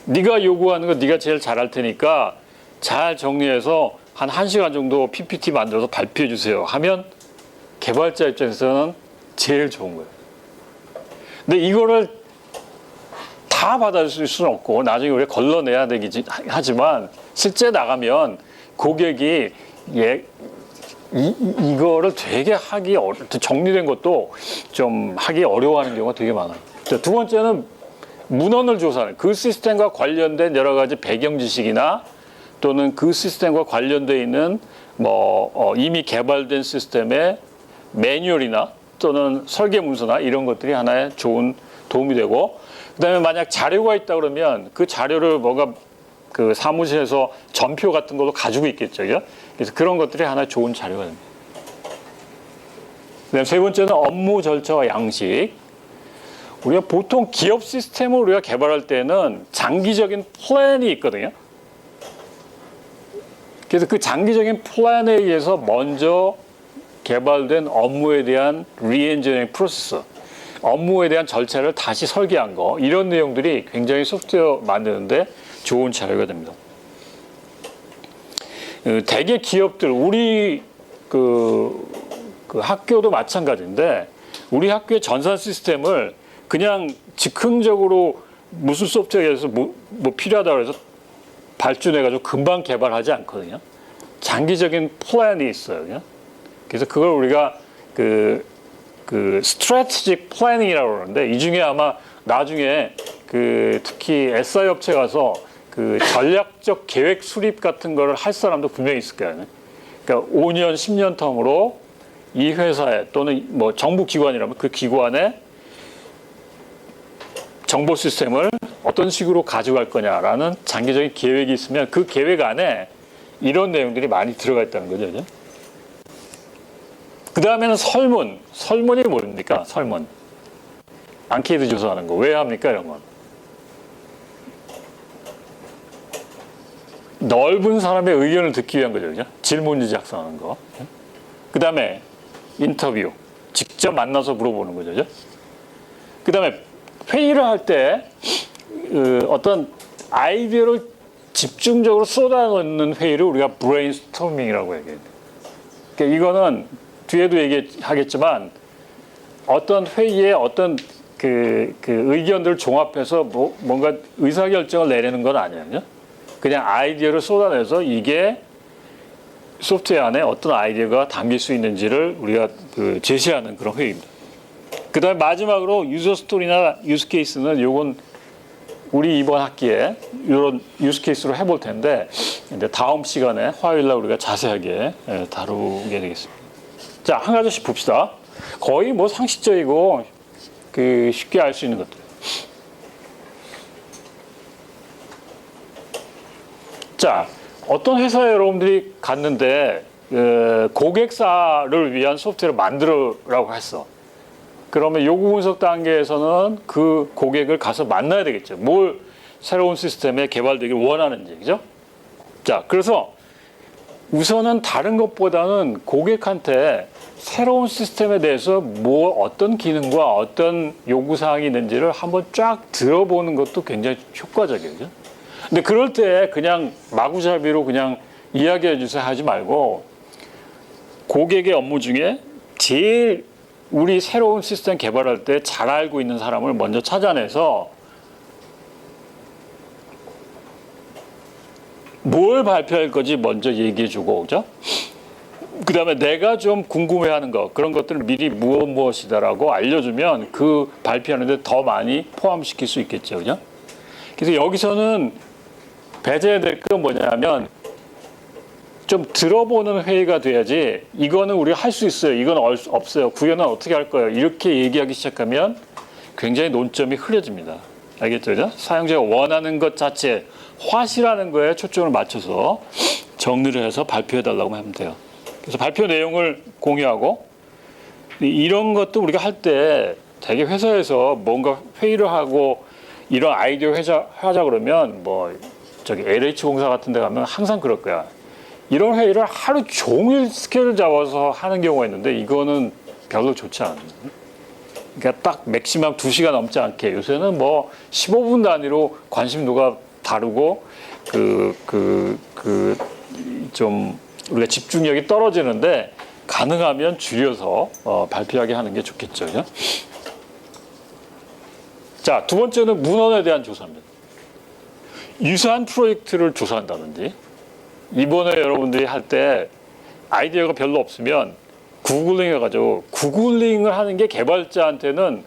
네가 요구하는 거 네가 제일 잘할 테니까 잘 정리해서 한 1시간 정도 PPT 만들어서 발표해 주세요 하면 개발자 입장에서는 제일 좋은 거예요. 근데 이거를 다 받아줄 수는 없고 나중에 우리가 걸러내야 되긴 하지만 실제 나가면 고객이 이거를 되게 정리된 것도 좀 하기 어려워하는 경우가 되게 많아요. 두 번째는 문헌을 조사하는 그 시스템과 관련된 여러 가지 배경 지식이나 또는 그 시스템과 관련되어 있는 이미 개발된 시스템의 매뉴얼이나 또는 설계 문서나 이런 것들이 하나의 좋은 도움이 되고, 그다음에 만약 자료가 있다 그러면 그 자료를 그 사무실에서 전표 같은 걸로 가지고 있겠죠. 그래서 그런 것들이 하나의 좋은 자료가 됩니다. 그다음에 세 번째는 업무 절차와 양식. 우리가 보통 기업 시스템을 우리가 개발할 때는 장기적인 플랜이 있거든요. 그래서 그 장기적인 플랜에 의해서 먼저 개발된 업무에 대한 리엔지니어링 프로세스, 업무에 대한 절차를 다시 설계한 거, 이런 내용들이 굉장히 소프트웨어 만드는데 좋은 자료가 됩니다. 대개 기업들, 우리 그 학교도 마찬가지인데 우리 학교의 전산 시스템을 그냥 즉흥적으로 무슨 소프트웨어에서 뭐 필요하다고 해서 발주해가지고 금방 개발하지 않거든요. 장기적인 플랜이 있어요. 그냥. 그래서 그걸 우리가 그 strategic planning이라고 그러는데, 이 중에 아마 나중에 특히 SI 업체 가서 그 전략적 계획 수립 같은 거를 할 사람도 분명히 있을 거예요. 그러니까 5년, 10년 텀으로 이 회사에 또는 뭐 정부 기관이라면 그 기관에 정보 시스템을 어떤 식으로 가져갈 거냐라는 장기적인 계획이 있으면 그 계획 안에 이런 내용들이 많이 들어가 있다는 거죠. 그죠? 그 다음에는 설문. 설문이 뭡니까? 설문. 앙케이트 조사하는 거. 왜 합니까? 이런 건. 넓은 사람의 의견을 듣기 위한 거죠. 그죠? 질문지 작성하는 거. 그 다음에 인터뷰. 직접 만나서 물어보는 거죠. 그죠? 그 다음에 회의를 할 때 어떤 아이디어를 집중적으로 쏟아넣는 회의를 우리가 브레인스토밍이라고 얘기해요. 그러니까 이거는 뒤에도 얘기하겠지만 어떤 회의에 어떤 그 의견들을 종합해서 뭔가 의사결정을 내리는 건 아니에요. 그냥 아이디어를 쏟아내서 이게 소프트웨어 안에 어떤 아이디어가 담길 수 있는지를 우리가 제시하는 그런 회의입니다. 그 다음에 마지막으로 유저 스토리나 유스 케이스는 요건 우리 이번 학기에 이런 유스 케이스로 해볼 텐데 이제 다음 시간에 화요일날 우리가 자세하게 다루게 되겠습니다. 자, 한 가지씩 봅시다. 거의 뭐 상식적이고 쉽게 알 수 있는 것들. 자, 어떤 회사에 여러분들이 갔는데 고객사를 위한 소프트웨어를 만들으라고 했어. 그러면 요구 분석 단계에서는 그 고객을 가서 만나야 되겠죠. 뭘 새로운 시스템에 개발되길 원하는지, 그죠? 자, 그래서 우선은 다른 것보다는 고객한테 새로운 시스템에 대해서 어떤 기능과 어떤 요구사항이 있는지를 한번 쫙 들어보는 것도 굉장히 효과적이에요. 그죠? 근데 그럴 때 그냥 마구잡이로 그냥 이야기해 주세요 하지 말고 고객의 업무 중에 제일 우리 새로운 시스템 개발할 때 잘 알고 있는 사람을 먼저 찾아내서 뭘 발표할 건지 먼저 얘기해주고, 그죠? 그 다음에 내가 좀 궁금해하는 거, 그런 것들을 미리 무엇이다라고 알려주면 그 발표하는데 더 많이 포함시킬 수 있겠죠, 그죠? 그래서 여기서는 배제해야 될 건 뭐냐면 좀 들어보는 회의가 돼야지 이거는 우리가 할 수 있어요. 이건 없어요. 구현은 어떻게 할 거예요. 이렇게 얘기하기 시작하면 굉장히 논점이 흐려집니다. 알겠죠? 그죠? 사용자가 원하는 것 자체, 화시라는 거에 초점을 맞춰서 정리를 해서 발표해달라고 하면 돼요. 그래서 발표 내용을 공유하고 이런 것도 우리가 할 때 되게 회사에서 뭔가 회의를 하고 이런 아이디어 하자 그러면 뭐 저기 LH공사 같은 데 가면 항상 그럴 거야. 이런 회의를 하루 종일 스케줄 잡아서 하는 경우가 있는데 이거는 별로 좋지 않아요. 그러니까 딱 맥시멈 2시간 넘지 않게 요새는 뭐 15분 단위로 관심도가 다르고 좀 우리가 집중력이 떨어지는데 가능하면 줄여서 발표하게 하는 게 좋겠죠. 그죠? 자, 두 번째는 문헌에 대한 조사입니다. 유사한 프로젝트를 조사한다든지 이번에 여러분들이 할 때 아이디어가 별로 없으면 구글링 해가지고 구글링을 하는 게 개발자한테는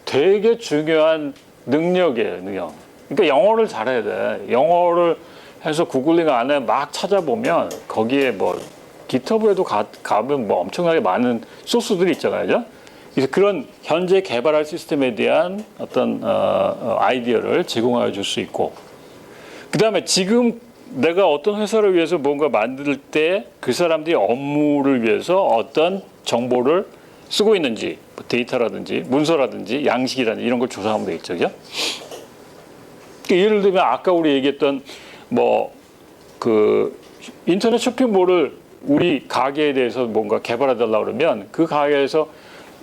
되게 중요한 능력이에요, 능력. 그러니까 영어를 잘해야 돼. 영어를 해서 구글링 안에 막 찾아보면 거기에 뭐 GitHub에도 가면 뭐 엄청나게 많은 소스들이 있잖아요. 그죠? 그래서 그런 현재 개발할 시스템에 대한 어떤 아이디어를 제공해 줄 수 있고 그 다음에 지금 내가 어떤 회사를 위해서 뭔가 만들 때 그 사람들이 업무를 위해서 어떤 정보를 쓰고 있는지 뭐 데이터라든지 문서라든지 양식이라든지 이런 걸 조사하면 되겠죠. 그죠? 그러니까 예를 들면 아까 우리 얘기했던 뭐 그 인터넷 쇼핑몰을 우리 가게에 대해서 뭔가 개발해 달라고 그러면 그 가게에서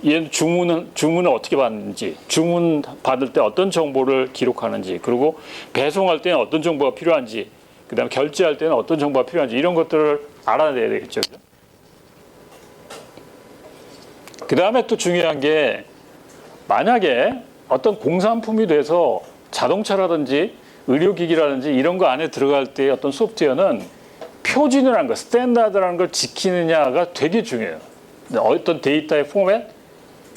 얘는 주문을 어떻게 받는지, 주문 받을 때 어떤 정보를 기록하는지, 그리고 배송할 때는 어떤 정보가 필요한지, 그다음에 결제할 때는 어떤 정보가 필요한지 이런 것들을 알아내야 되겠죠. 그다음에 또 중요한 게 만약에 어떤 공산품이 돼서 자동차라든지 의료기기라든지 이런 거 안에 들어갈 때 어떤 소프트웨어는 표준이라는 거, 스탠다드라는 걸 지키느냐가 되게 중요해요. 어떤 데이터의 포맷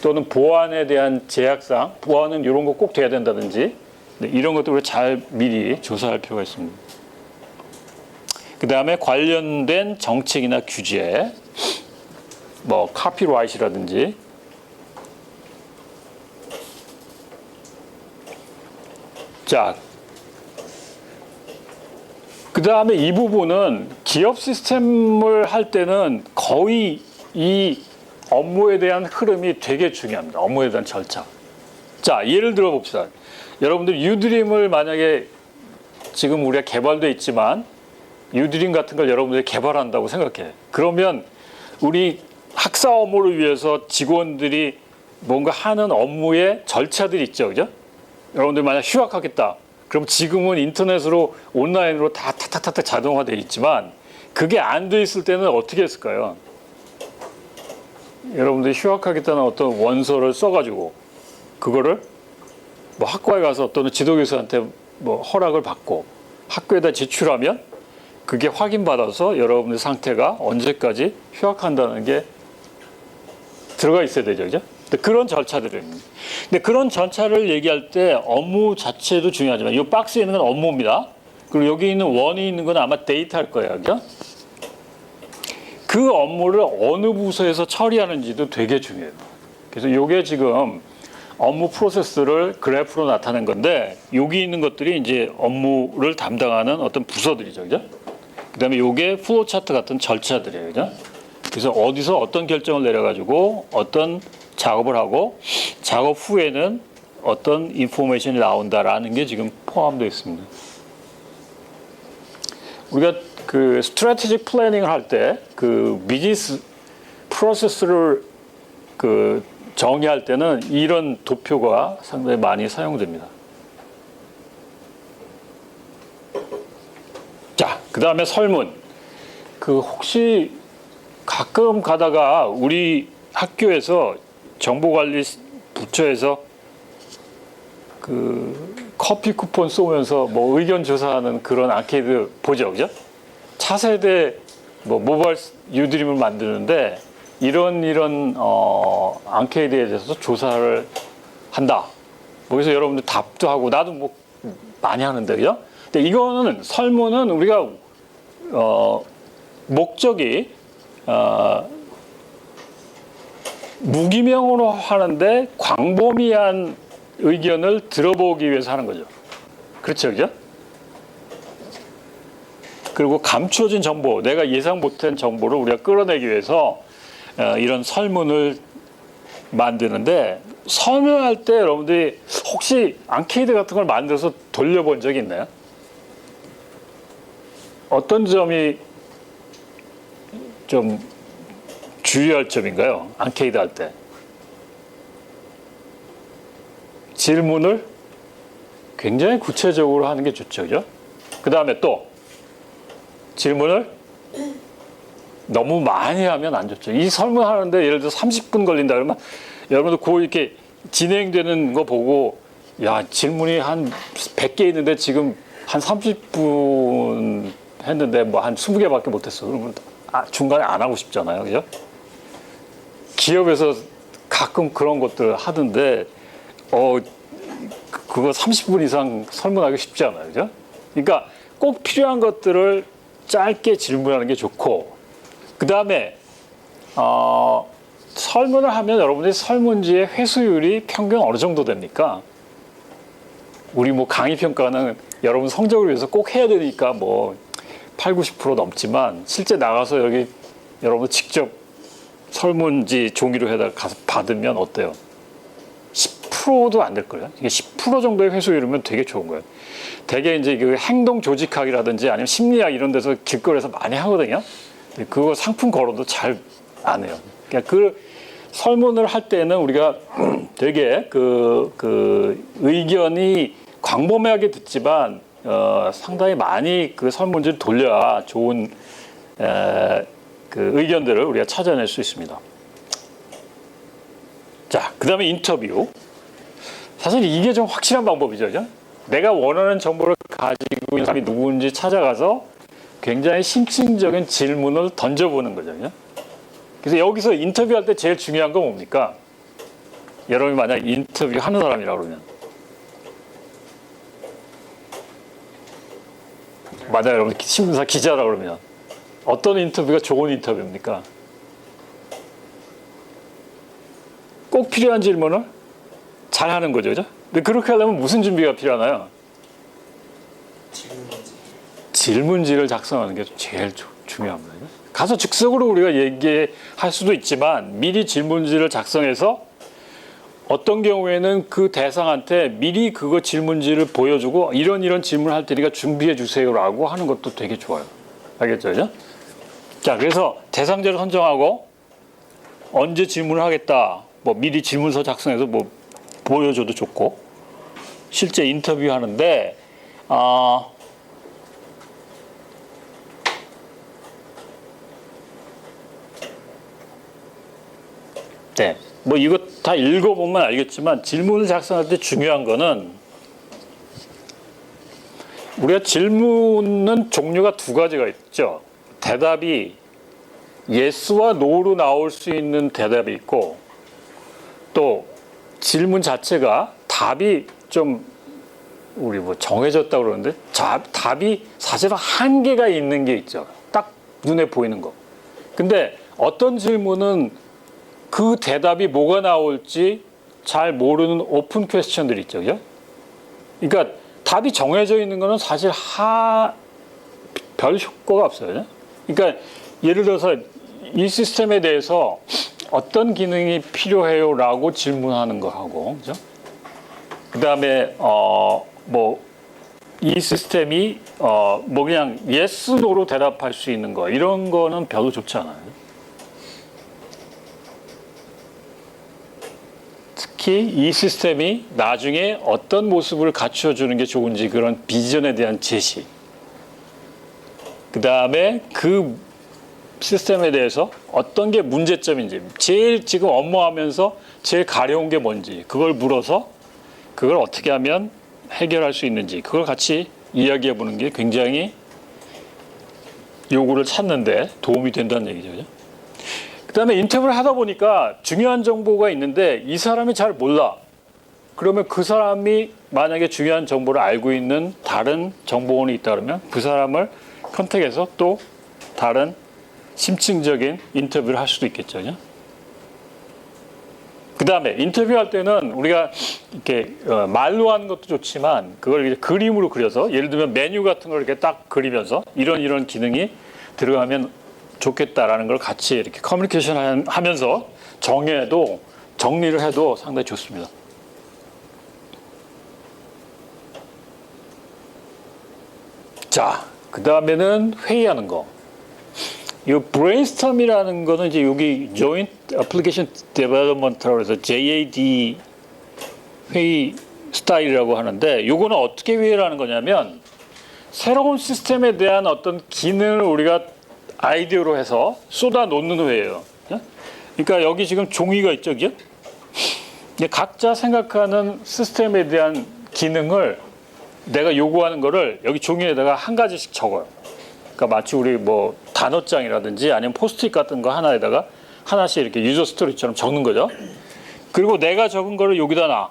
또는 보안에 대한 제약상, 보안은 이런 거 꼭 돼야 된다든지 이런 것들을 잘 미리 조사할 필요가 있습니다. 그 다음에 관련된 정책이나 규제, 뭐 카피라이트라든지 자, 그 다음에 이 부분은 기업 시스템을 할 때는 거의 이 업무에 대한 흐름이 되게 중요합니다. 업무에 대한 절차. 자, 예를 들어 봅시다. 여러분들 유드림을 만약에 지금 우리가 개발돼 있지만 유드림 같은 걸 여러분들이 개발한다고 생각해. 그러면 우리 학사 업무를 위해서 직원들이 뭔가 하는 업무의 절차들이 있죠. 그죠? 여러분들 만약 휴학하겠다. 그럼 지금은 인터넷으로 온라인으로 다 타타타타 자동화되어 있지만 그게 안 돼 있을 때는 어떻게 했을까요? 여러분들이 휴학하겠다는 어떤 원서를 써가지고 그거를 뭐 학과에 가서 또는 지도교수한테 뭐 허락을 받고 학교에다 제출하면 그게 확인받아서 여러분들 상태가 언제까지 휴학한다는 게 들어가 있어야 되죠. 그죠? 그런 절차들입니다. 근데 그런 절차를 얘기할 때 업무 자체도 중요하지만 이 박스에 있는 건 업무입니다. 그리고 여기 있는 원이 있는 건 아마 데이터일 거예요. 그죠? 그 업무를 어느 부서에서 처리하는지도 되게 중요해요. 그래서 이게 지금 업무 프로세스를 그래프로 나타낸 건데 여기 있는 것들이 이제 업무를 담당하는 어떤 부서들이죠. 그죠? 그다음에 이게 플로우 차트 같은 절차들이에요. 그죠? 그래서 어디서 어떤 결정을 내려가지고 어떤 작업을 하고 작업 후에는 어떤 인포메이션이 나온다라는 게 지금 포함되어 있습니다. 우리가 그 스트래티직 플래닝을 할 때 그 비즈니스 프로세스를 그 정의할 때는 이런 도표가 상당히 많이 사용됩니다. 자, 그 다음에 설문. 그 혹시 가끔 가다가 우리 학교에서 정보관리 부처에서 그 커피 쿠폰 쏘면서 뭐 의견 조사하는 그런 아케이드 보죠, 그죠? 차세대 뭐 모바일 유드림을 만드는데 이런 아케이드에 대해서 조사를 한다. 뭐 그래서 여러분들 답도 하고 나도 뭐 많이 하는데, 그죠? 근데 이거는 설문은 우리가 목적이 무기명으로 하는데 광범위한 의견을 들어보기 위해서 하는 거죠. 그렇죠, 그죠? 그리고 감추어진 정보, 내가 예상 못한 정보를 우리가 끌어내기 위해서 이런 설문을 만드는데, 설문할 때 여러분들이 혹시 앙케이트 같은 걸 만들어서 돌려본 적이 있나요? 어떤 점이 좀 주의할 점인가요? 앙케이트 할 때. 질문을 굉장히 구체적으로 하는 게 좋죠. 그죠? 그 다음에 또 질문을 너무 많이 하면 안 좋죠. 이 설문하는데 예를 들어 30분 걸린다 그러면 여러분들 그 이렇게 진행되는 거 보고, 야, 질문이 한 100개 있는데 지금 한 30분 했는데 뭐 한 20개밖에 못했어. 그러면 중간에 안 하고 싶잖아요. 그죠? 기업에서 가끔 그런 것들 하던데, 그거 30분 이상 설문하기 쉽지 않아요. 그죠? 그러니까 꼭 필요한 것들을 짧게 질문하는 게 좋고, 그 다음에, 설문을 하면 여러분들이 설문지의 회수율이 평균 어느 정도 됩니까? 우리 뭐 강의 평가는 여러분 성적을 위해서 꼭 해야 되니까 뭐 8, 90% 넘지만, 실제 나가서 여기 여러분 직접 설문지 종이로 해다 가서 받으면 어때요? 10%도 안 될 거예요. 이게 10% 정도의 회수율이면 되게 좋은 거예요. 되게 이제 그 행동 조직학이라든지 아니면 심리학 이런 데서 길거리에서 많이 하거든요. 그거 상품 걸어도 잘 안 해요. 그러니까 그 설문을 할 때는 우리가 되게 그 의견이 광범위하게 듣지만 상당히 많이 그 설문지를 돌려야 좋은 그 의견들을 우리가 찾아낼 수 있습니다. 자, 그 다음에 인터뷰. 사실 이게 좀 확실한 방법이죠. 그죠? 내가 원하는 정보를 가지고 있는 사람이 누구인지 찾아가서 굉장히 심층적인 질문을 던져보는 거죠. 그죠? 그래서 여기서 인터뷰할 때 제일 중요한 건 뭡니까? 여러분이 만약 인터뷰 하는 사람이라고 그러면, 만약 여러분 신문사 기자라고 그러면 어떤 인터뷰가 좋은 인터뷰입니까? 꼭 필요한 질문을 잘 하는 거죠. 그죠? 근데 그렇게 하려면 무슨 준비가 필요하나요? 질문지를 작성하는 게 제일 중요합니다. 가서 즉석으로 우리가 얘기할 수도 있지만, 미리 질문지를 작성해서 어떤 경우에는 그 대상한테 미리 그거 질문지를 보여주고, 이런 질문을 할 테니까 준비해 주세요라고 하는 것도 되게 좋아요. 알겠죠? 그죠? 자, 그래서 대상자를 선정하고 언제 질문을 하겠다, 뭐 미리 질문서 작성해서 뭐 보여줘도 좋고, 실제 인터뷰 하는데 네, 뭐 이거 다 읽어보면 알겠지만, 질문을 작성할 때 중요한 거는, 우리가 질문은 종류가 두 가지가 있죠. 대답이 yes와 no로 나올 수 있는 대답이 있고, 또 질문 자체가 답이 좀 우리 뭐 정해졌다고 그러는데, 답이 사실은 한계가 있는 게 있죠. 딱 눈에 보이는 거. 근데 어떤 질문은 그 대답이 뭐가 나올지 잘 모르는 오픈 퀘스천들이 있죠. 그죠? 그러니까 답이 정해져 있는 거는 사실 별 효과가 없어요. 그러니까 예를 들어서 이 시스템에 대해서 어떤 기능이 필요해요? 라고 질문하는 거 하고, 그죠? 그 다음에, 이 시스템이, 뭐 그냥 yes, no로 대답할 수 있는 거, 이런 거는 별로 좋지 않아요. 특히 이 시스템이 나중에 어떤 모습을 갖춰주는 게 좋은지, 그런 비전에 대한 제시. 그 다음에 그 시스템에 대해서 어떤 게 문제점인지, 제일 지금 업무하면서 제일 가려운 게 뭔지, 그걸 물어서 그걸 어떻게 하면 해결할 수 있는지, 그걸 같이 이야기해 보는 게 굉장히 요구를 찾는데 도움이 된다는 얘기죠. 그 다음에 인터뷰를 하다 보니까 중요한 정보가 있는데 이 사람이 잘 몰라. 그러면 그 사람이 만약에 중요한 정보를 알고 있는 다른 정보원이 있다 그러면 그 사람을 컨택해서 또 다른 심층적인 인터뷰를 할 수도 있겠죠. 그 다음에 인터뷰할 때는 우리가 이렇게 말로 하는 것도 좋지만 그걸 이제 그림으로 그려서 예를 들면 메뉴 같은 걸 이렇게 딱 그리면서 이런 기능이 들어가면 좋겠다라는 걸 같이 이렇게 커뮤니케이션 하면서 정리를 해도 상당히 좋습니다. 자, 그 다음에는 회의하는 거. 이 브레인스톰이라는 거는 이제 여기 Joint Application Development라고 해서 JAD 회의 스타일이라고 하는데 이거는 어떻게 회의를 하는 거냐면 새로운 시스템에 대한 어떤 기능을 우리가 아이디어로 해서 쏟아 놓는 회의예요. 그러니까 여기 지금 종이가 있죠, 그죠? 각자 생각하는 시스템에 대한 기능을 내가 요구하는 거를 여기 종이에다가 한 가지씩 적어요. 그러니까 마치 우리 뭐 단어장이라든지 아니면 포스트잇 같은 거 하나에다가 하나씩 이렇게 유저 스토리처럼 적는 거죠. 그리고 내가 적은 거를 여기다 놔.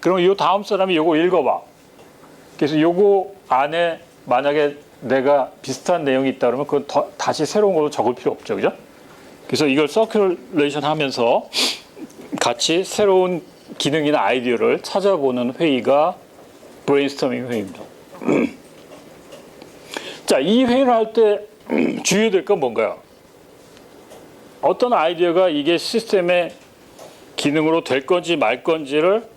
그럼 요 다음 사람이 요거 읽어봐. 그래서 요거 안에 만약에 내가 비슷한 내용이 있다 그러면 그건 다시 새로운 걸로 적을 필요 없죠, 그죠? 그래서 이걸 서큘레이션 하면서 같이 새로운 기능이나 아이디어를 찾아보는 회의가 브레인스토밍 회의입니다. 자, 이 회의를 할 때 주의해야 될 건 뭔가요? 어떤 아이디어가 이게 시스템의 기능으로 될 건지 말 건지를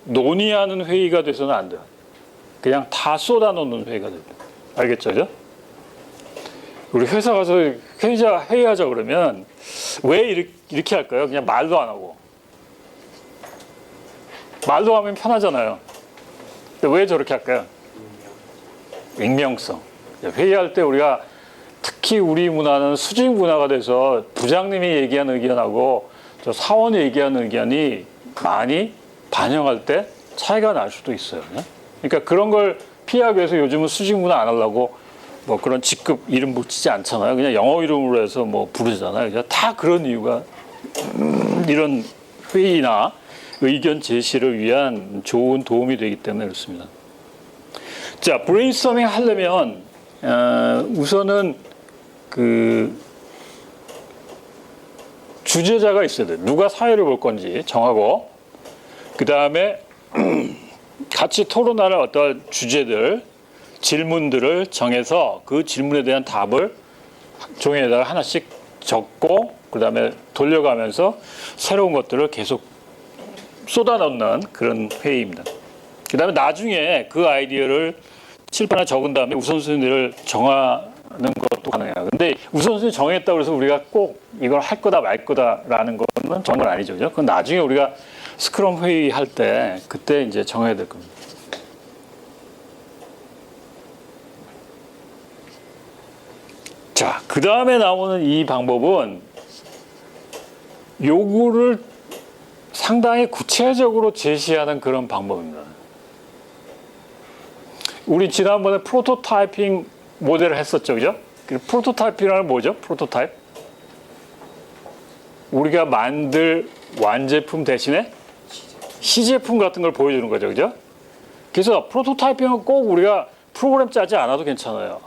논의하는 회의가 돼서는 안 돼요. 그냥 다 쏟아놓는 회의가 됩니다. 알겠죠? 그죠? 우리 회사 가서 회의하자 그러면 왜 이렇게 할까요? 그냥 말도 안 하고. 말도 하면 편하잖아요. 근데 왜 저렇게 할까요? 익명성. 회의할 때 우리가 특히 우리 문화는 수직 문화가 돼서 부장님이 얘기한 의견하고 저 사원이 얘기한 의견이 많이 반영할 때 차이가 날 수도 있어요. 그러니까 그런 걸 피하기 위해서 요즘은 수직 문화 안 하려고 뭐 그런 직급 이름 붙이지 않잖아요. 그냥 영어 이름으로 해서 뭐 부르잖아요. 그냥 다 그런 이유가 이런 회의나 의견 제시를 위한 좋은 도움이 되기 때문에 그렇습니다. 자, 브레인스토밍 하려면 우선은 그 주제자가 있어야 돼요. 누가 사회를 볼 건지 정하고 그 다음에 같이 토론할 어떤 주제들, 질문들을 정해서 그 질문에 대한 답을 종이에다가 하나씩 적고 그 다음에 돌려가면서 새로운 것들을 계속 쏟아넣는 그런 회의입니다. 그 다음에 나중에 그 아이디어를 칠판에 적은 다음에 우선순위를 정하는 것도 가능해요. 근데 우선순위 정했다고 해서 우리가 꼭 이걸 할 거다 말 거다라는 거는 정말 아니죠. 그건 나중에 우리가 스크럼 회의 할 때 그때 이제 정해야 될 겁니다. 자, 그 다음에 나오는 이 방법은 요구를 상당히 구체적으로 제시하는 그런 방법입니다. 우리 지난번에 프로토타이핑 모델을 했었죠, 그죠? 프로토타이핑이란 뭐죠? 프로토타입? 우리가 만들 완제품 대신에 시제품 같은 걸 보여주는 거죠, 그죠? 그래서 프로토타이핑은 꼭 우리가 프로그램 짜지 않아도 괜찮아요.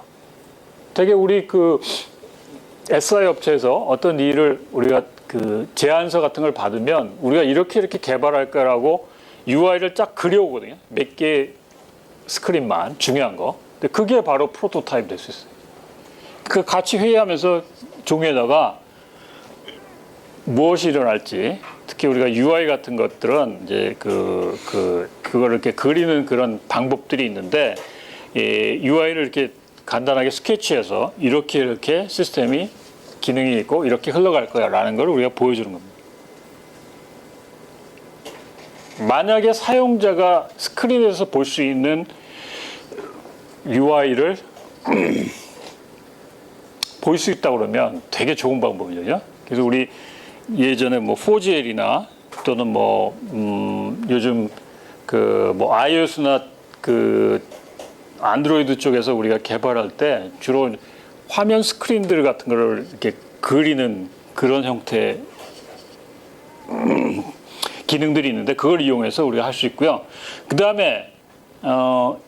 되게 우리 그 SI 업체에서 어떤 일을 우리가 그 제안서 같은 걸 받으면 우리가 이렇게 개발할 거라고 UI를 쫙 그려오거든요. 몇 개 스크린만 중요한 거. 근데 그게 바로 프로토타입 될 수 있어요. 그 같이 회의하면서 종이에다가 무엇이 일어날지, 특히 우리가 UI 같은 것들은 이제 그걸 이렇게 그리는 그런 방법들이 있는데 UI를 이렇게 간단하게 스케치해서 이렇게 시스템이 기능이 있고 이렇게 흘러갈 거야라는 걸 우리가 보여주는 겁니다. 만약에 사용자가 스크린에서 볼 수 있는 UI를 볼 수 있다 그러면 되게 좋은 방법이죠. 그래서 우리 예전에 뭐 4GL이나 또는 뭐 요즘 그 뭐 iOS나 그 안드로이드 쪽에서 우리가 개발할 때 주로 화면 스크린들 같은 거를 이렇게 그리는 그런 형태 기능들이 있는데 그걸 이용해서 우리가 할 수 있고요. 그 다음에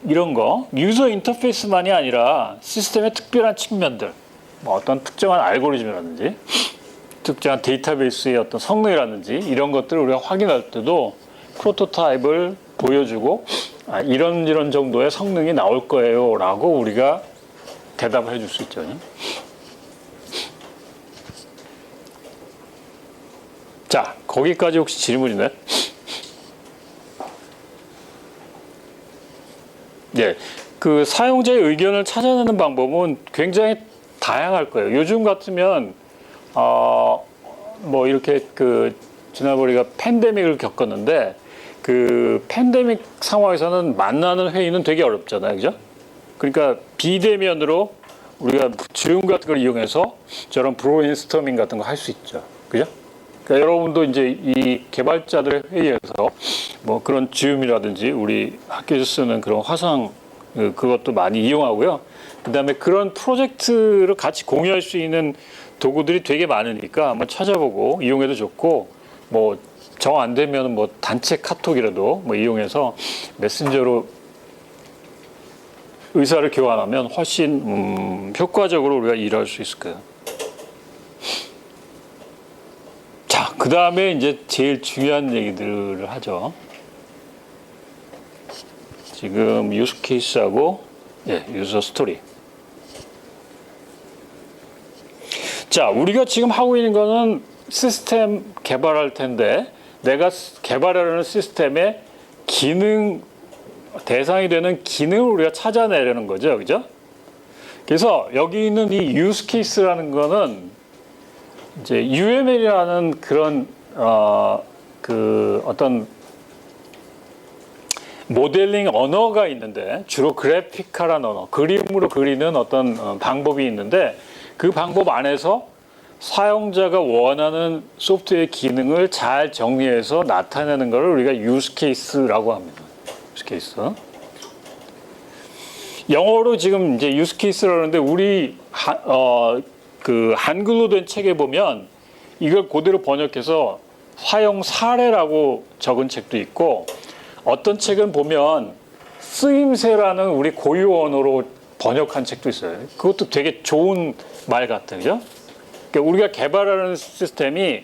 이런 거 유저 인터페이스만이 아니라 시스템의 특별한 측면들, 뭐 어떤 특정한 알고리즘이라든지 특정한 데이터베이스의 어떤 성능이라든지 이런 것들을 우리가 확인할 때도 프로토타입을 보여주고 이런 정도의 성능이 나올 거예요라고 우리가 대답을 해줄 수 있죠. 자, 거기까지 혹시 질문이네? 네, 그 사용자의 의견을 찾아내는 방법은 굉장히 다양할 거예요. 요즘 같으면 뭐 이렇게 그 지난번에 우리가 팬데믹을 겪었는데 그 팬데믹 상황에서는 만나는 회의는 되게 어렵잖아요, 그죠? 그러니까 비대면으로 우리가 줌 같은 걸 이용해서 저런 브레인스토밍 같은 거 할 수 있죠, 그죠? 그러니까 여러분도 이제 이 개발자들의 회의에서 뭐 그런 줌이라든지 우리 학교에서 쓰는 그런 화상 그것도 많이 이용하고요. 그다음에 그런 프로젝트를 같이 공유할 수 있는 도구들이 되게 많으니까 한번 찾아보고 이용해도 좋고 뭐 정 안 되면 뭐 단체 카톡이라도 뭐 이용해서 메신저로 의사를 교환하면 훨씬 효과적으로 우리가 일할 수 있을 거예요. 자, 그 다음에 이제 제일 중요한 얘기들을 하죠. 지금 유스 케이스하고 유저 스토리. 자, 우리가 지금 하고 있는 거는 시스템 개발할 텐데 내가 개발하려는 시스템의 기능 대상이 되는 기능을 우리가 찾아내려는 거죠, 그죠? 그래서 여기 있는 이 유스 케이스라는 거는 이제 UML이라는 그런 그 어떤 모델링 언어가 있는데 주로 그래픽화란 언어, 그림으로 그리는 어떤 방법이 있는데 그 방법 안에서 사용자가 원하는 소프트웨어 기능을 잘 정리해서 나타내는 것을 우리가 유스 케이스라고 합니다. 유스 케이스. 영어로 지금 이제 유스 케이스라고 하는데 우리 그 한글로 된 책에 보면 이걸 그대로 번역해서 사용 사례라고 적은 책도 있고 어떤 책은 보면 쓰임새라는 우리 고유 언어로 번역한 책도 있어요. 그것도 되게 좋은 말 같아요. 그죠? 그러니까 우리가 개발하는 시스템이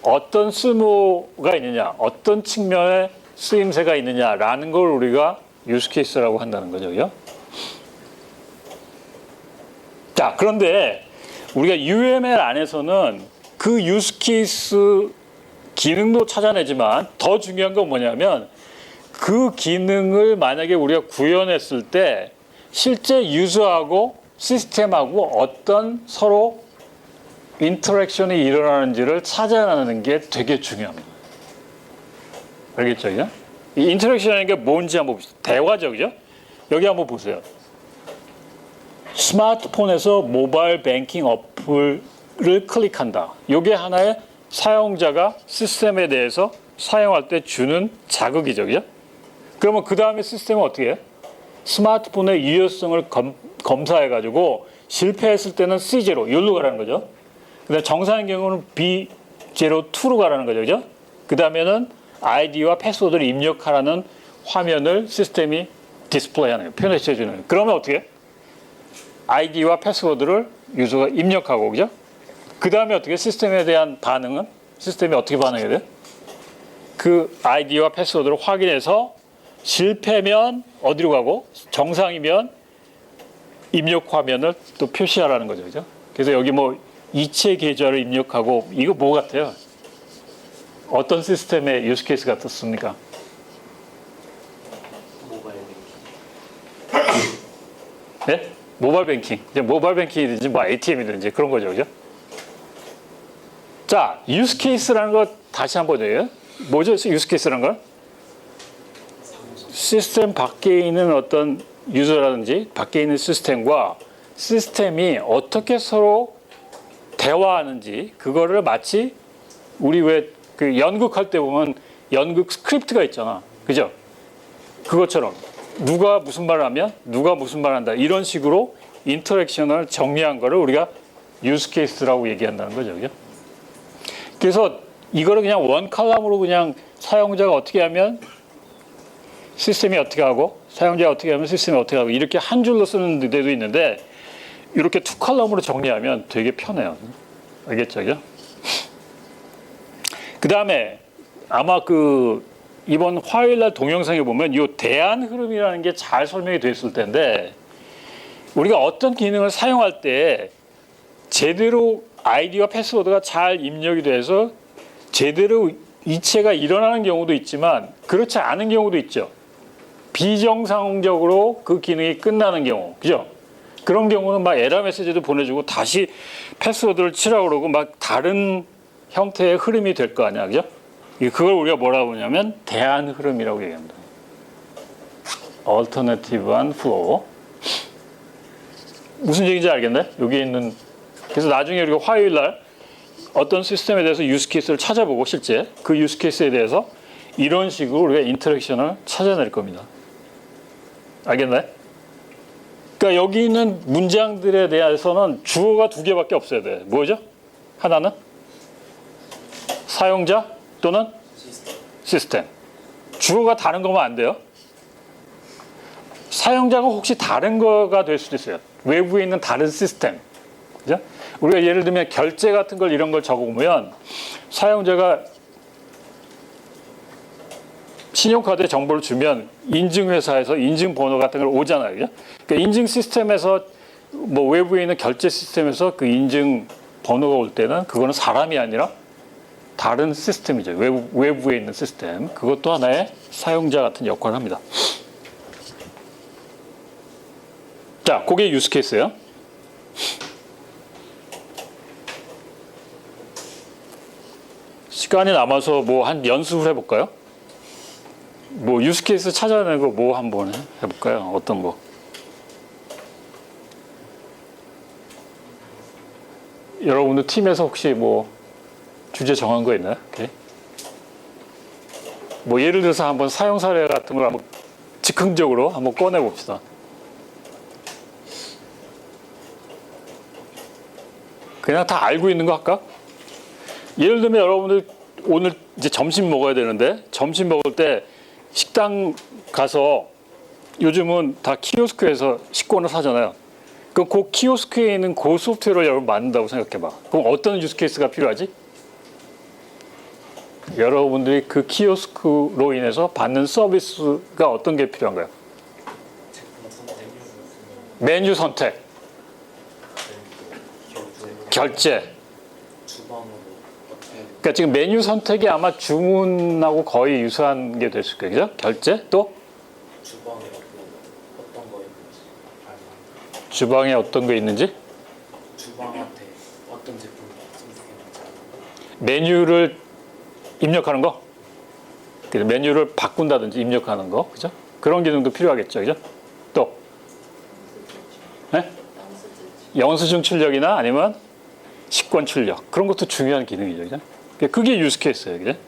어떤 쓸모가 있느냐, 어떤 측면에 쓰임새가 있느냐라는 걸 우리가 유스 케이스라고 한다는 거죠. 그죠? 자, 그런데 우리가 UML 안에서는 그 유스 케이스 기능도 찾아내지만 더 중요한 건 뭐냐면 그 기능을 만약에 우리가 구현했을 때 실제 유저하고 시스템하고 어떤 서로 인터랙션이 일어나는지를 찾아내는 게 되게 중요합니다. 알겠죠? 이제? 이 인터랙션이라는 게 뭔지 한번 보세요. 대화죠, 그죠? 여기 한번 보세요. 스마트폰에서 모바일 뱅킹 어플을 클릭한다. 이게 하나의 사용자가 시스템에 대해서 사용할 때 주는 자극이죠, 그죠? 그러면 그 다음에 시스템은 어떻게 해요? 스마트폰의 유효성을 검사해가지고 실패했을 때는 C0, 여기로 가라는 거죠. 그 다음에 정상인 경우는 B02로 가라는 거죠, 그죠? 그 다음에는 아이디와 패스워드를 입력하라는 화면을 시스템이 디스플레이하는 거예요. 표현해주는 거예요. 그러면 어떻게 해요? 아이디와 패스워드를 유저가 입력하고, 그죠? 그 다음에 어떻게 시스템에 대한 반응은? 시스템이 어떻게 반응해야 돼요? 그 아이디와 패스워드를 확인해서 실패면 어디로 가고 정상이면 입력 화면을 또 표시하라는 거죠. 그죠? 그래서 여기 뭐 이체 계좌를 입력하고 이거 뭐 같아요? 어떤 시스템의 유스 케이스 같았습니까? 모바일 뱅킹. 네? 모바일 뱅킹. 이제 모바일 뱅킹이든지 뭐 ATM이든지 그런 거죠. 그죠? 자, 유스 케이스라는 거 다시 한번 해요. 뭐죠? 유스 케이스라는 걸? 시스템 밖에 있는 어떤 유저라든지 밖에 있는 시스템과 시스템이 어떻게 서로 대화하는지 그거를 마치 우리 왜 그 연극할 때 보면 연극 스크립트가 있잖아. 그죠? 그것처럼 누가 무슨 말을 하면 누가 무슨 말을 한다. 이런 식으로 인터랙션을 정리한 거를 우리가 유스 케이스라고 얘기한다는 거죠. 그죠? 그래서 이거를 그냥 원 칼럼으로 그냥 사용자가 어떻게 하면 시스템이 어떻게 하고 사용자가 어떻게 하면 시스템이 어떻게 하고 이렇게 한 줄로 쓰는 데도 있는데 이렇게 투 칼럼으로 정리하면 되게 편해요. 알겠죠? 그죠? 그 다음에 아마 그 이번 화요일날 동영상에 보면 이 대안 흐름이라는 게 잘 설명이 됐을 텐데 우리가 어떤 기능을 사용할 때 제대로 아이디와 패스워드가 잘 입력이 돼서 제대로 이체가 일어나는 경우도 있지만 그렇지 않은 경우도 있죠. 비정상적으로 그 기능이 끝나는 경우, 그죠? 그런 경우는 막 에러 메시지도 보내주고 다시 패스워드를 치라고 그러고 막 다른 형태의 흐름이 될 거 아니야, 그죠? 그걸 우리가 뭐라고 하냐면 대안 흐름이라고 얘기합니다. Alternative한 flow. 무슨 얘기인지 알겠네? 여기 있는 그래서 나중에 우리가 화요일 날 어떤 시스템에 대해서 유스 케이스를 찾아보고 실제 그 유스 케이스에 대해서 이런 식으로 우리가 인터랙션을 찾아낼 겁니다. 알겠나요? 그러니까 여기 있는 문장들에 대해서는 주어가 두 개밖에 없어야 돼. 뭐죠? 하나는 사용자 또는 시스템. 주어가 다른 거면 안 돼요. 사용자가 혹시 다른 거가 될 수도 있어요. 외부에 있는 다른 시스템. 그죠? 우리가 예를 들면 결제 같은 걸 이런 걸 적어보면 사용자가 신용카드에 정보를 주면 인증회사에서 인증번호 같은 걸 오잖아요. 그죠? 그러니까 인증 시스템에서 뭐 외부에 있는 결제 시스템에서 그 인증 번호가 올 때는 그거는 사람이 아니라 다른 시스템이죠. 외부에 있는 시스템. 그것도 하나의 사용자 같은 역할을 합니다. 자, 그게 유스 케이스예요. 시간이 남아서 뭐 한 연습을 해볼까요? 뭐 유스 케이스 찾아내고 뭐 한번 해볼까요? 어떤 거? 여러분들 팀에서 혹시 뭐 주제 정한 거 있나요? 오케이. 뭐 예를 들어서 한번 사용 사례 같은 걸 한번 즉흥적으로 한번 꺼내 봅시다. 그냥 다 알고 있는 거 할까? 예를 들면 여러분들 오늘 이제 점심 먹어야 되는데 점심 먹을 때 식당 가서 요즘은 다 키오스크에서 식권을 사잖아요. 그럼 그 키오스크에 있는 그 소프트웨어를 여러분 만든다고 생각해봐. 그럼 어떤 유스 케이스가 필요하지? 여러분들이 그 키오스크로 인해서 받는 서비스가 어떤 게 필요한가요? 메뉴 선택, 결제. 그러니까 지금 메뉴 선택이 아마 주문하고 거의 유사한 게 됐을 거예요. 그죠? 결제 또 주방에 어떤 거 있는지 주방에 어떤 거 있는지 주방한테 어떤 제품 선택했는지 메뉴를 입력하는 거. 그래서 메뉴를 바꾼다든지 입력하는 거. 그죠? 그런 기능도 필요하겠죠. 그죠? 또 네? 영수증 출력이나 아니면 식권 출력. 그런 것도 중요한 기능이죠. 그죠? 그게 유스 케이스예요. 그죠?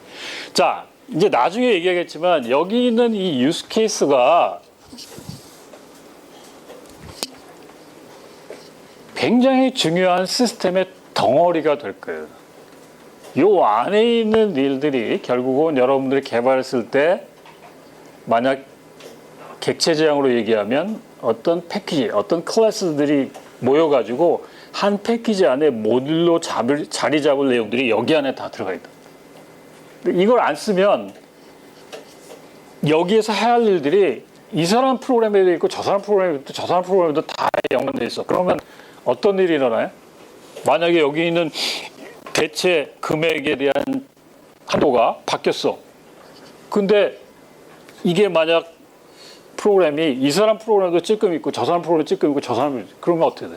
자, 이제 나중에 얘기하겠지만 여기 있는 이 유스 케이스가 굉장히 중요한 시스템의 덩어리가 될 거예요. 요 안에 있는 일들이 결국은 여러분들이 개발했을 때 만약 객체 지향으로 얘기하면 어떤 패키지, 어떤 클래스들이 모여가지고 한 패키지 안에 모듈로 자리 잡을 내용들이 여기 안에 다 들어가 있다. 근데 이걸 안 쓰면 여기에서 해야 할 일들이 이 사람 프로그램에도 있고 저 사람 프로그램에도 있고 저 사람 프로그램에도 다 연관돼 있어. 그러면 어떤 일이 일어나요? 만약에 여기 있는 대체 금액에 대한 한도가 바뀌었어. 근데 이게 만약 프로그램이 이 사람 프로그램도 찔끔 있고 저 사람 프로그램도 찔끔 있고 저 사람 그러면 어떻게 돼?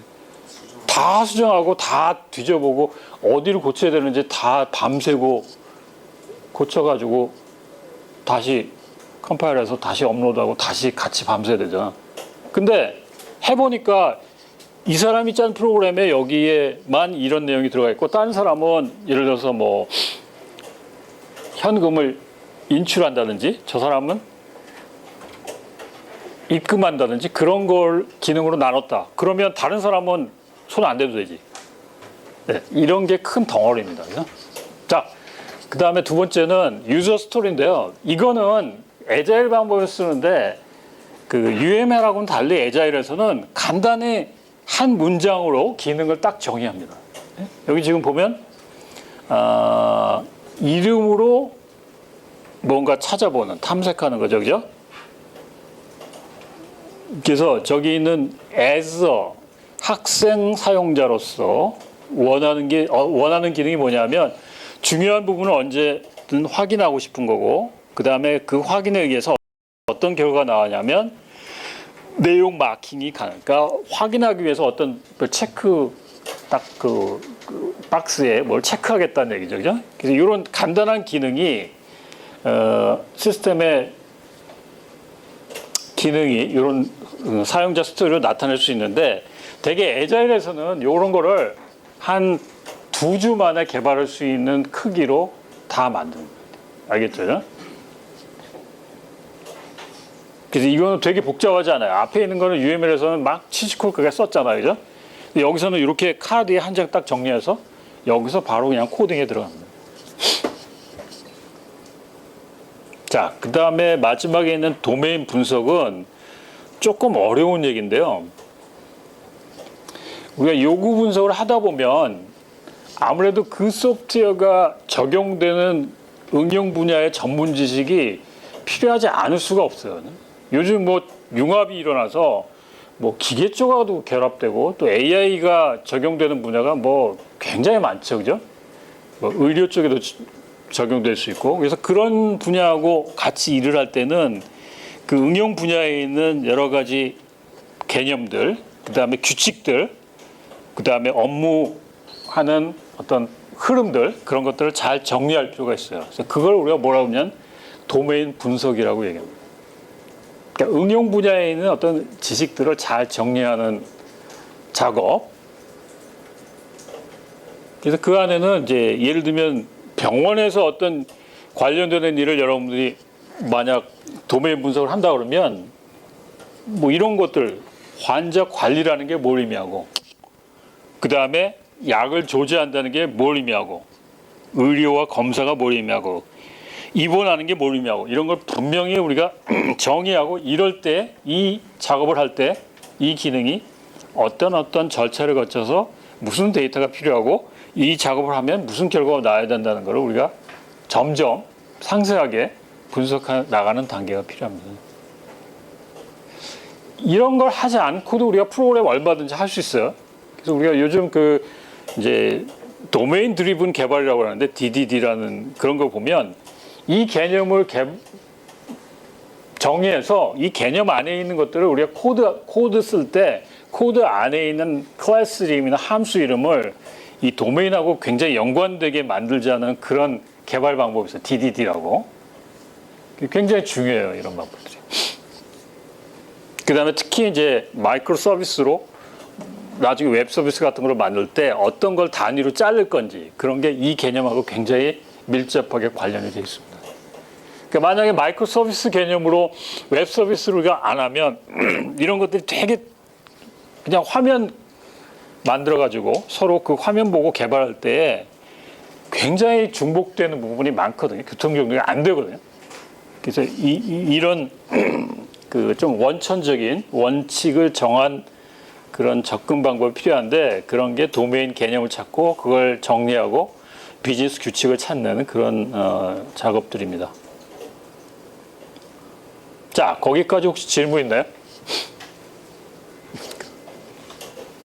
다 수정하고 다 뒤져보고 어디를 고쳐야 되는지 다 밤새고 고쳐가지고 다시 컴파일해서 다시 업로드하고 다시 같이 밤새야 되잖아. 근데 해보니까 이 사람이 짠 프로그램에 여기에만 이런 내용이 들어가 있고 다른 사람은 예를 들어서 뭐 현금을 인출한다든지 저 사람은 입금한다든지 그런 걸 기능으로 나눴다. 그러면 다른 사람은 손 안 대도 되지. 네, 이런 게 큰 덩어리입니다. 그죠? 자, 그 다음에 두 번째는 유저 스토리인데요. 이거는 에자일 방법을 쓰는데 그 UML하고는 달리 에자일에서는 간단히 한 문장으로 기능을 딱 정의합니다. 여기 지금 보면 이름으로 뭔가 찾아보는, 탐색하는 거죠, 그죠? 그래서 저기 있는 as a 학생 사용자로서 원하는 기능이 뭐냐면 중요한 부분을 언제든 확인하고 싶은 거고, 그 다음에 그 확인에 의해서 어떤 결과가 나왔냐면 내용 마킹이 가능. 그러니까 확인하기 위해서 어떤 체크 딱 그 박스에 뭘 체크하겠다는 얘기죠, 그죠? 그래서 이런 간단한 기능이 시스템의 기능이 이런 사용자 스토리로 나타낼 수 있는데 되게 에자일에서는 이런 거를 한 2주 만에 개발할 수 있는 크기로 다 만드는 거예요. 알겠죠? 그래서 이거는 되게 복잡하지 않아요. 앞에 있는 거는 UML에서는 막 치시콜 그게 썼잖아요. 그죠? 근데 여기서는 이렇게 카드에 한 장 딱 정리해서 여기서 바로 그냥 코딩에 들어갑니다. 자, 그 다음에 마지막에 있는 도메인 분석은 조금 어려운 얘기인데요. 우리가 요구 분석을 하다 보면 아무래도 그 소프트웨어가 적용되는 응용 분야의 전문 지식이 필요하지 않을 수가 없어요. 요즘 뭐 융합이 일어나서 뭐 기계 쪽하고도 결합되고 또 AI가 적용되는 분야가 뭐 굉장히 많죠, 그죠? 뭐 의료 쪽에도 적용될 수 있고, 그래서 그런 분야하고 같이 일을 할 때는 그 응용 분야에 있는 여러 가지 개념들, 그 다음에 규칙들, 그 다음에 업무하는 어떤 흐름들, 그런 것들을 잘 정리할 필요가 있어요. 그래서 그걸 우리가 뭐라고 하면 도메인 분석이라고 얘기합니다. 그러니까 응용 분야에 있는 어떤 지식들을 잘 정리하는 작업. 그래서 그 안에는 이제 예를 들면 병원에서 어떤 관련되는 일을 여러분들이 만약 도메인 분석을 한다 그러면 뭐 이런 것들, 환자 관리라는 게 뭘 의미하고, 그 다음에 약을 조제한다는 게 뭘 의미하고, 의료와 검사가 뭘 의미하고, 입원하는 게 뭘 의미하고, 이런 걸 분명히 우리가 정의하고, 이럴 때 이 작업을 할 때 이 기능이 어떤 절차를 거쳐서 무슨 데이터가 필요하고 이 작업을 하면 무슨 결과가 나와야 된다는 걸 우리가 점점 상세하게 분석해 나가는 단계가 필요합니다. 이런 걸 하지 않고도 우리가 프로그램 얼마든지 할 수 있어요. 그래서 우리가 요즘 그 이제 도메인 드리븐 개발이라고 하는데 DDD라는 그런 걸 보면 이 개념을 정의해서 이 개념 안에 있는 것들을 우리가 코드 쓸 때 코드 안에 있는 클래스 이름이나 함수 이름을 이 도메인하고 굉장히 연관되게 만들자는 그런 개발 방법이 있어요. DDD라고. 굉장히 중요해요, 이런 방법들이. 그 다음에 특히 이제 마이크로 서비스로 나중에 웹 서비스 같은 걸 만들 때 어떤 걸 단위로 자를 건지 그런 게 이 개념하고 굉장히 밀접하게 관련이 되어 있습니다. 그러니까 만약에 마이크로 서비스 개념으로 웹 서비스를 우리가 안 하면 이런 것들이 되게 그냥 화면 만들어가지고 서로 그 화면 보고 개발할 때 굉장히 중복되는 부분이 많거든요. 교통 경로가 안 되거든요. 그래서 이런 그 좀 원천적인 원칙을 정한 그런 접근 방법이 필요한데 그런 게 도메인 개념을 찾고 그걸 정리하고 비즈니스 규칙을 찾는 그런 작업들입니다. 자, 거기까지 혹시 질문 있나요?